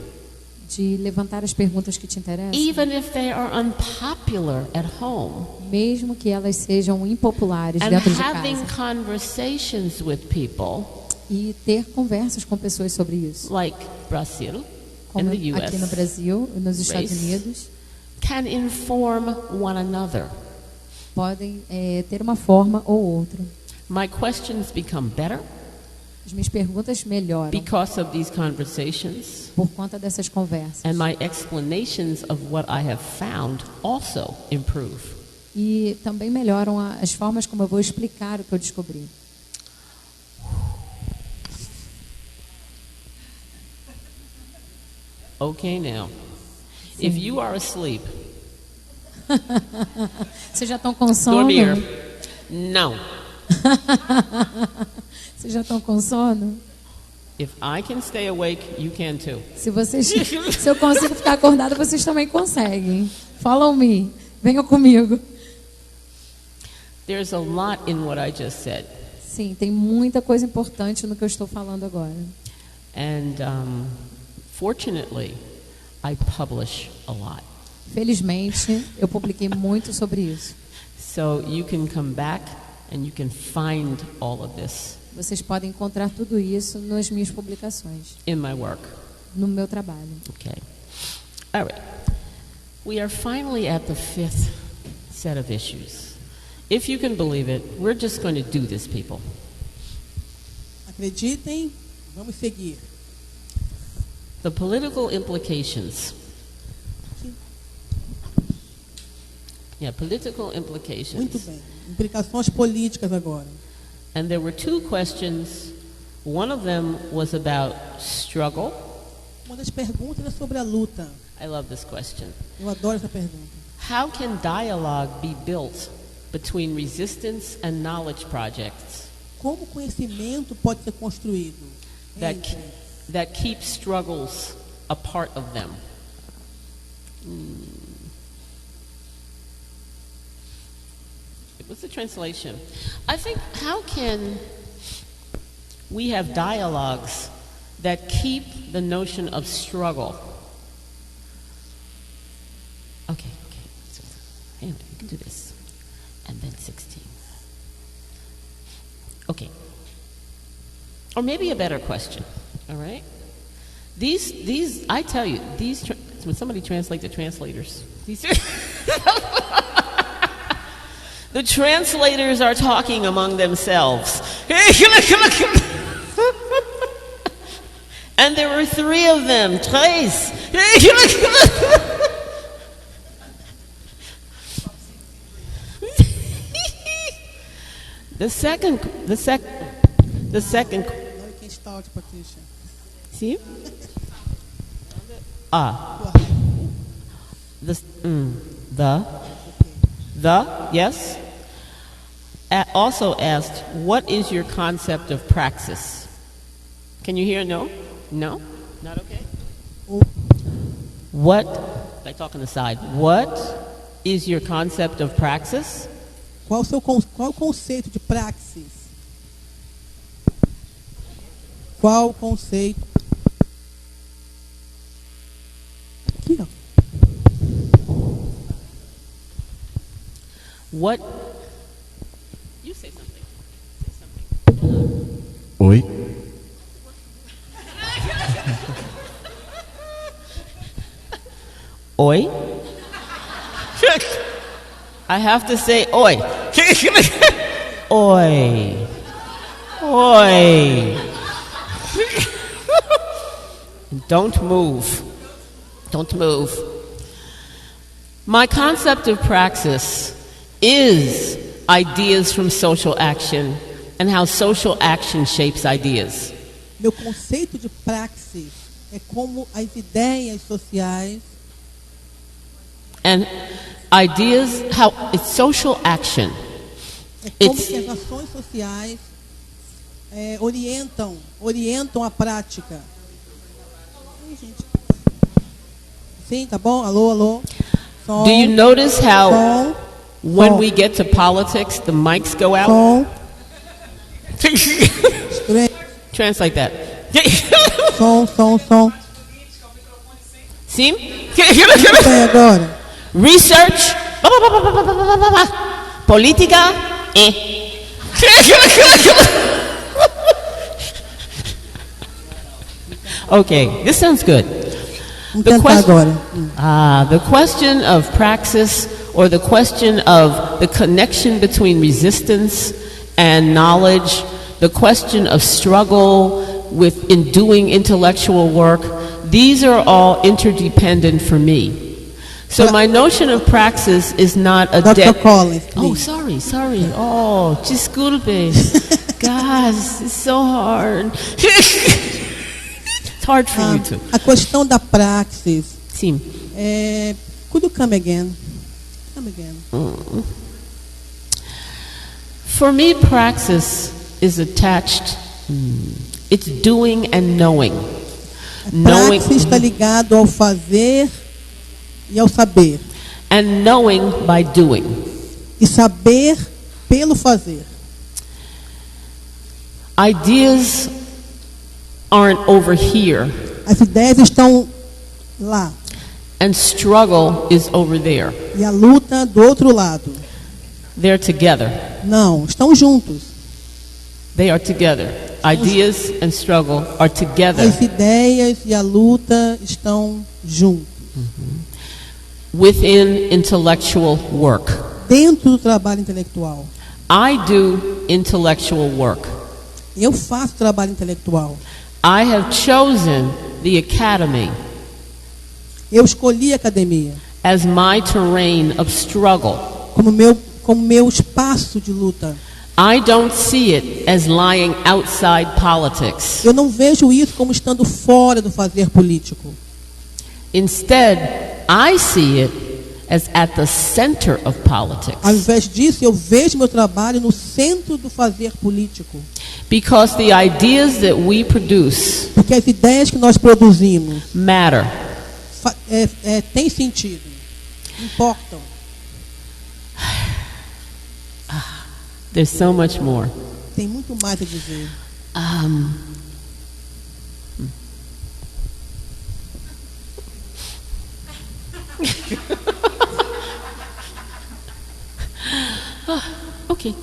D: de levantar as perguntas que te interessam,
B: even if they are unpopular at home,
D: mesmo que elas sejam impopulares
B: and
D: dentro de
B: having
D: casa,
B: conversations with people
D: e ter conversas com pessoas sobre isso,
B: like Brazil
D: como
B: and the
D: aqui no
B: US
D: Brasil e nos Estados
B: race.
D: Unidos,
B: can inform one another.
D: podem ter uma forma ou outra.
B: My questions become better
D: As minhas perguntas melhoram
B: because of these conversations,
D: por conta dessas conversas.
B: and my explanations of what I have found also improve.
D: E também melhoram as formas como eu vou explicar o que eu descobri.
B: Okay, now, if you are asleep,
D: Vocês já estão com sono?
B: dormir. No.
D: Vocês já estão com sono?
B: If I can stay awake, you can too.
D: Se eu consigo ficar acordada, vocês também conseguem. Follow me. Venham comigo.
B: There's a lot in what I just said.
D: Sim, tem muita coisa importante no que eu estou falando agora.
B: And fortunately, I publish a lot.
D: Felizmente, eu publiquei muito sobre isso.
B: So you can come back and you can find all of this
D: Vocês podem encontrar tudo isso nas minhas publicações,
B: in my work.
D: no meu trabalho.
B: Okay. All right. We are finally at the 5th set of issues. If you can believe it, we're just going to do this, people.
C: Acreditem, vamos seguir.
B: The political implications. Yeah, political implications.
C: Muito bem. Implicações políticas agora.
B: And there were two questions. One of them was about struggle.
C: Uma das perguntas é sobre a luta.
B: I love this question.
C: Eu adoro essa pergunta.
B: How can dialogue be built between resistance and knowledge projects
C: Como o conhecimento pode ser construído
B: that keep struggles a part of them? What's the translation? I think, how can we have dialogues that keep the notion of struggle? Okay. You can do this. And then 16. Okay. Or maybe a better question, all right? These I tell you, when somebody translate the translators, the translators are talking among themselves. And there were 3 of them. Tres. The second.
C: Now you can start, Patricia.
B: See? Yes. Also asked, what is your concept of praxis? Can you hear? No? No? Not okay? What, I talk on the side, what is your concept of praxis?
C: Qual o conceito de praxis? Qual o conceito? Aqui, ó.
B: What? You say something. Say something.
E: Oi.
B: Oi? I have to say oi. Oi. Oi. Don't move. Don't move. My concept of praxis is ideas from social action and how social action shapes ideas.
C: Meu conceito de praxis é como as ideias sociais
B: And ideas, how it's social action.
C: é como que as ações sociais orientam a prática. Sim, tá bom? Alô? Som,
B: Do you notice how
C: som,
B: when
C: som,
B: we get to politics, the mics go out?
C: som. Estranho.
B: Translate that.
C: Som.
B: See?
C: Tem agora.
B: Research. Política. Okay, this sounds good.
C: Vamos tentar agora.
B: The question of praxis, or the question of the connection between resistance and knowledge, the question of struggle in doing intellectual work, these are all interdependent for me. So my notion of praxis is not a
C: Dr. Collins,
B: Oh,
C: please.
B: sorry. Oh, desculpe. Gosh, it's so hard. It's hard for you too.
C: A questão da praxis.
B: Sim.
C: Could you come again?
B: For me, praxis is attached. It's doing and knowing.
C: Praxis está ligado ao fazer e ao saber.
B: And knowing by doing.
C: E saber pelo fazer.
B: Ideas aren't over here.
C: As ideias estão lá.
B: And struggle is over there.
C: E a luta do outro lado.
B: They're together.
C: Não, estão juntos.
B: They are together. Ideas and struggle are together.
C: As ideias e a luta estão juntos.
B: Within intellectual work.
C: Dentro do trabalho intelectual.
B: I do intellectual work.
C: Eu faço trabalho intelectual.
B: I have chosen the academy
C: Eu escolhi a academia
B: as my terrain of struggle.
C: como meu espaço de luta.
B: I don't see it as lying outside politics.
C: Eu não vejo isso como estando fora do fazer político.
B: Instead, I see it as at the center of politics.
C: Ao invés disso, eu vejo meu trabalho no centro do fazer político.
B: Because the ideas that we produce
C: Porque as ideias que nós produzimos
B: matter.
C: têm sentido, importam.
B: There's so much more.
C: Tem muito mais a dizer.
B: Okay.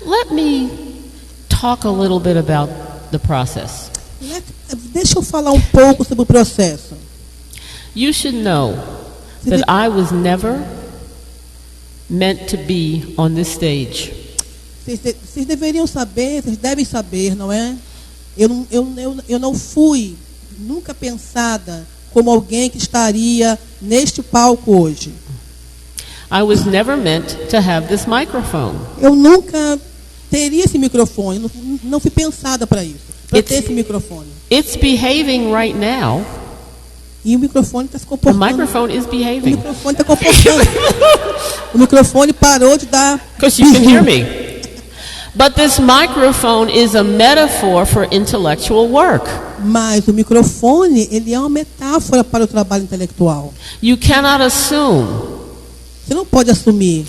B: Let me talk a little bit about the process.
C: Deixa eu falar um pouco sobre o processo.
B: You should know that I was never meant to be on this stage.
C: Vocês deveriam saber, vocês devem saber, não é? Eu não fui nunca pensada como alguém que estaria neste palco hoje.
B: I was never meant to have this microphone.
C: Eu nunca teria esse microfone, não fui pensada para isso, para ter esse microfone.
B: It's behaving right now.
C: E o microfone está se
B: The
C: comportando.
B: microphone is
C: O
B: behaving.
C: microfone está comportando. O microfone parou de dar.
B: Because you can hear me. But this microphone is a metaphor for intellectual work.
C: Mas o microfone, ele é uma metáfora para o trabalho intelectual.
B: You cannot assume
C: Você não pode assumir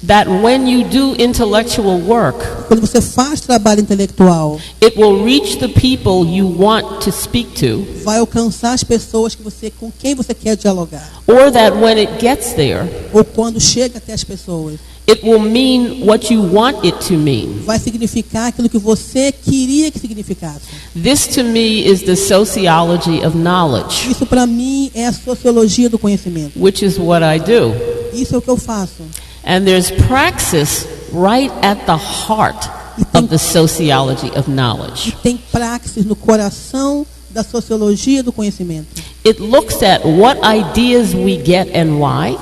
B: that when you do intellectual work,
C: quando você faz trabalho intelectual,
B: it will reach the people you want to speak to,
C: vai alcançar as pessoas com quem você quer dialogar.
B: or that when it gets there,
C: Ou quando chega até as pessoas,
B: it will mean what you want it to mean.
C: vai significar aquilo que você queria que significasse.
B: This to me is the sociology of knowledge,
C: Isso para mim é a sociologia do conhecimento.
B: which is what I do.
C: Isso é o que eu faço.
B: And there's praxis right at the heart of the sociology of
C: E
B: knowledge.
C: tem praxis no coração da sociologia do conhecimento.
B: It looks at what ideas we get and why.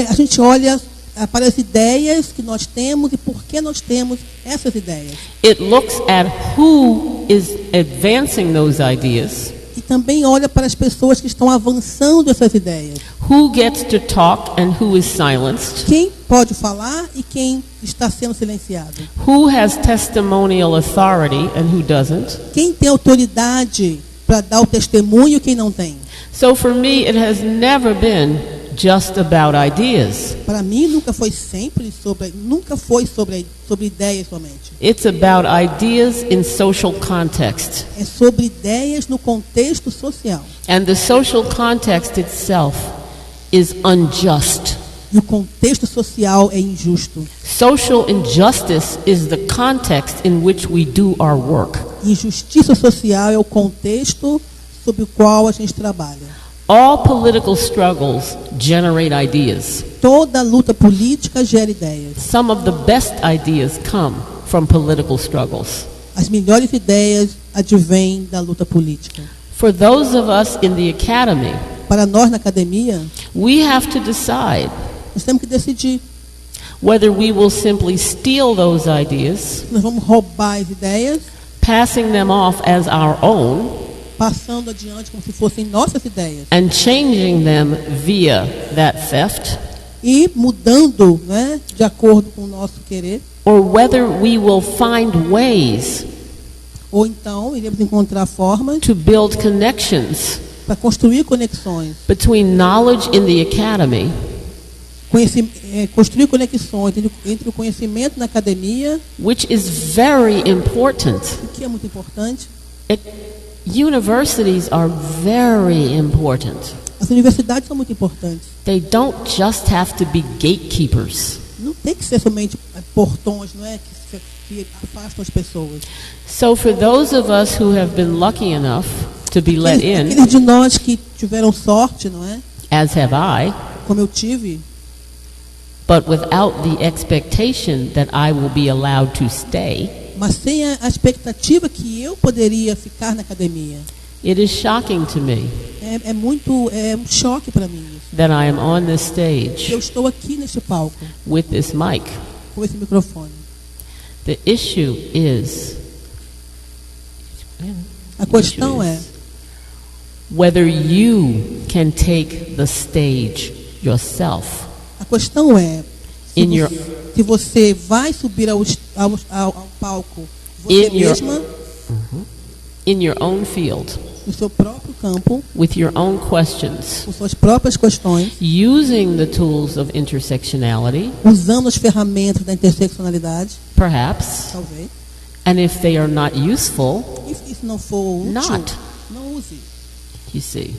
C: A gente olha para as ideias que nós temos e por que nós temos essas ideias.
B: It looks at who is advancing those ideas,
C: E também olha para as pessoas que estão avançando essas ideias.
B: who gets to talk and who is silenced,
C: Quem pode falar e quem está sendo silenciado.
B: who has testimonial authority and who doesn't.
C: Quem tem autoridade para dar o testemunho e quem não tem.
B: So for me, it has never been just about ideas.
C: Para mim nunca foi sobre ideias somente.
B: It's about ideas in social context.
C: É sobre ideias no contexto social.
B: And the social context itself is unjust.
C: E o contexto social é injusto.
B: Social injustice is the context in which we do our work.
C: Injustiça social é o contexto sob o qual a gente trabalha.
B: All political struggles generate ideas.
C: Toda luta política gera ideias.
B: Some of the best ideas come from political struggles.
C: As melhores ideias advêm da luta política.
B: For those of us in the academy,
C: Para nós na academia,
B: we have to decide
C: nós temos que decidir
B: whether we will simply steal those ideas,
C: se nós vamos roubar as ideias,
B: passing them off as our own,
C: passando adiante como se fossem nossas ideias
B: and changing them via that theft,
C: e mudando, né, de acordo com o nosso querer,
B: or whether we will find ways
C: ou então iremos encontrar formas
B: to build connections
C: para construir conexões,
B: between knowledge in the academy
C: construir conexões entre o conhecimento na academia,
B: which is very important.
C: o que é muito importante.
B: Universities are very important.
C: As universidades são muito importantes.
B: They don't just have to be gatekeepers.
C: Não tem que ser somente portões, não é, que afastam as pessoas.
B: So for those of us who have been lucky enough to be let in,
C: Aqueles de nós que tiveram sorte, não é,
B: as have I,
C: como eu tive,
B: but without the expectation that I will be allowed to stay,
C: mas sem a expectativa que eu poderia ficar na academia.
B: it is shocking to me
C: É um choque para mim isso.
B: that I am on this
C: Eu
B: stage
C: estou aqui neste palco
B: with this mic.
C: com esse microfone.
B: The issue is,
C: A questão é,
B: whether you can take the stage yourself
C: A questão é se,
B: In your-
C: se você vai subir ao palco você
B: In your-
C: mesma,
B: in your own field,
C: no seu próprio campo,
B: with your own questions,
C: com suas próprias questões,
B: using the tools of intersectionality,
C: usando as ferramentas da interseccionalidade,
B: perhaps,
C: talvez.
B: and if they are not useful,
C: E se isso não for útil,
B: Not.
C: não use.
B: you see.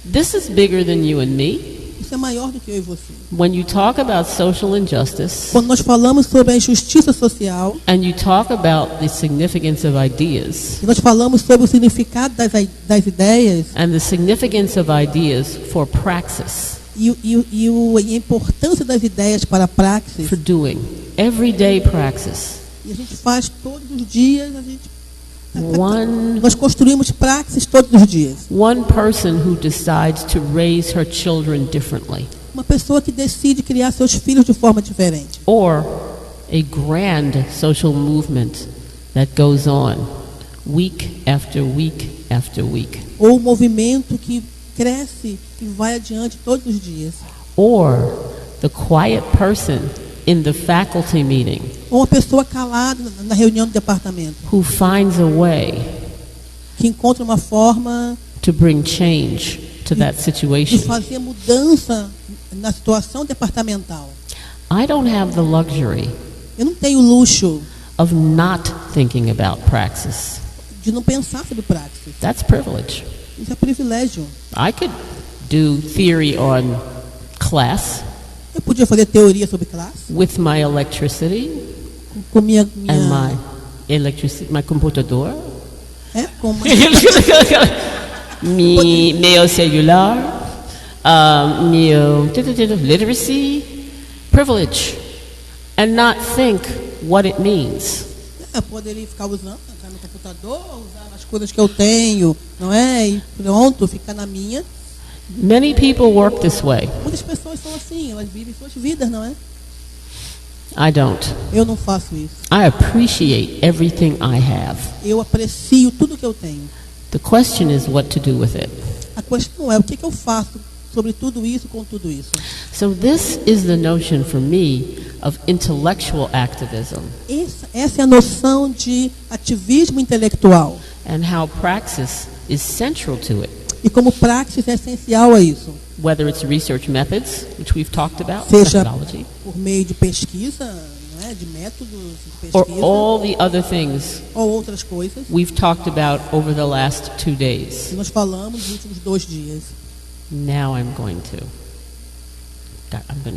B: This is bigger than you and me.
C: Isso é maior do que eu e você.
B: When you talk about social injustice,
C: Quando nós falamos sobre a injustiça social,
B: and you talk about the significance of ideas,
C: e nós falamos sobre o significado das ideias
B: and the significance of ideas for praxis,
C: e a importância das ideias para a praxis,
B: for doing, everyday praxis.
C: e a gente faz todos os dias,
B: One
C: nós construímos praxis todos os dias.
B: One person who decides to raise her children differently,
C: Uma pessoa que decide criar seus filhos de forma diferente.
B: or a grand social movement that goes on week after week after week,
C: Ou um movimento que cresce e vai adiante todos os dias.
B: or the quiet person in the faculty meeting
C: Ou uma pessoa calada na reunião do departamento,
B: who finds a way
C: que encontra uma forma
B: to bring change to that
C: de
B: situation.
C: fazer mudança na situação departamental.
B: I don't have the luxury
C: Eu não tenho luxo
B: of not thinking about praxis.
C: de não pensar sobre praxis.
B: That's privilege.
C: Isso é privilégio.
B: I could do theory on class
C: Eu podia fazer teoria sobre classe
B: with my electricity
C: com minha
B: and my computador,
C: com uma,
B: meu celular, meu literacy, privilege, and not think what it means.
C: eu poderia ficar usando, entrar no computador, usar as coisas que eu tenho, não é? E pronto, ficar na minha.
B: Many people work this way.
C: Muitas pessoas são assim, elas vivem suas vidas, não é?
B: I don't.
C: Eu não faço isso.
B: I appreciate everything I have.
C: Eu aprecio tudo que eu tenho.
B: The question is what to do with it.
C: A questão é o que eu faço sobre tudo isso, com tudo isso.
B: So this is the notion for me of intellectual activism
C: Essa é a noção de ativismo intelectual.
B: and how praxis is central to it.
C: E como praxis é essencial a isso.
B: Whether it's research methods, which we've talked about,
C: Seja
B: methodology,
C: por meio de pesquisa, não é? De métodos de
B: or
C: pesquisa,
B: all the other things
C: ou outras coisas
B: we've talked about over the last 2 days.
C: que nós falamos nos últimos 2 dias.
B: Now I'm going to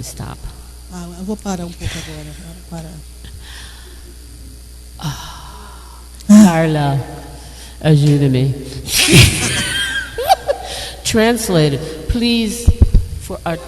B: stop.
C: Eu vou parar um pouco agora. Parar.
B: Carla, ajuda-me. Translated, please, for our...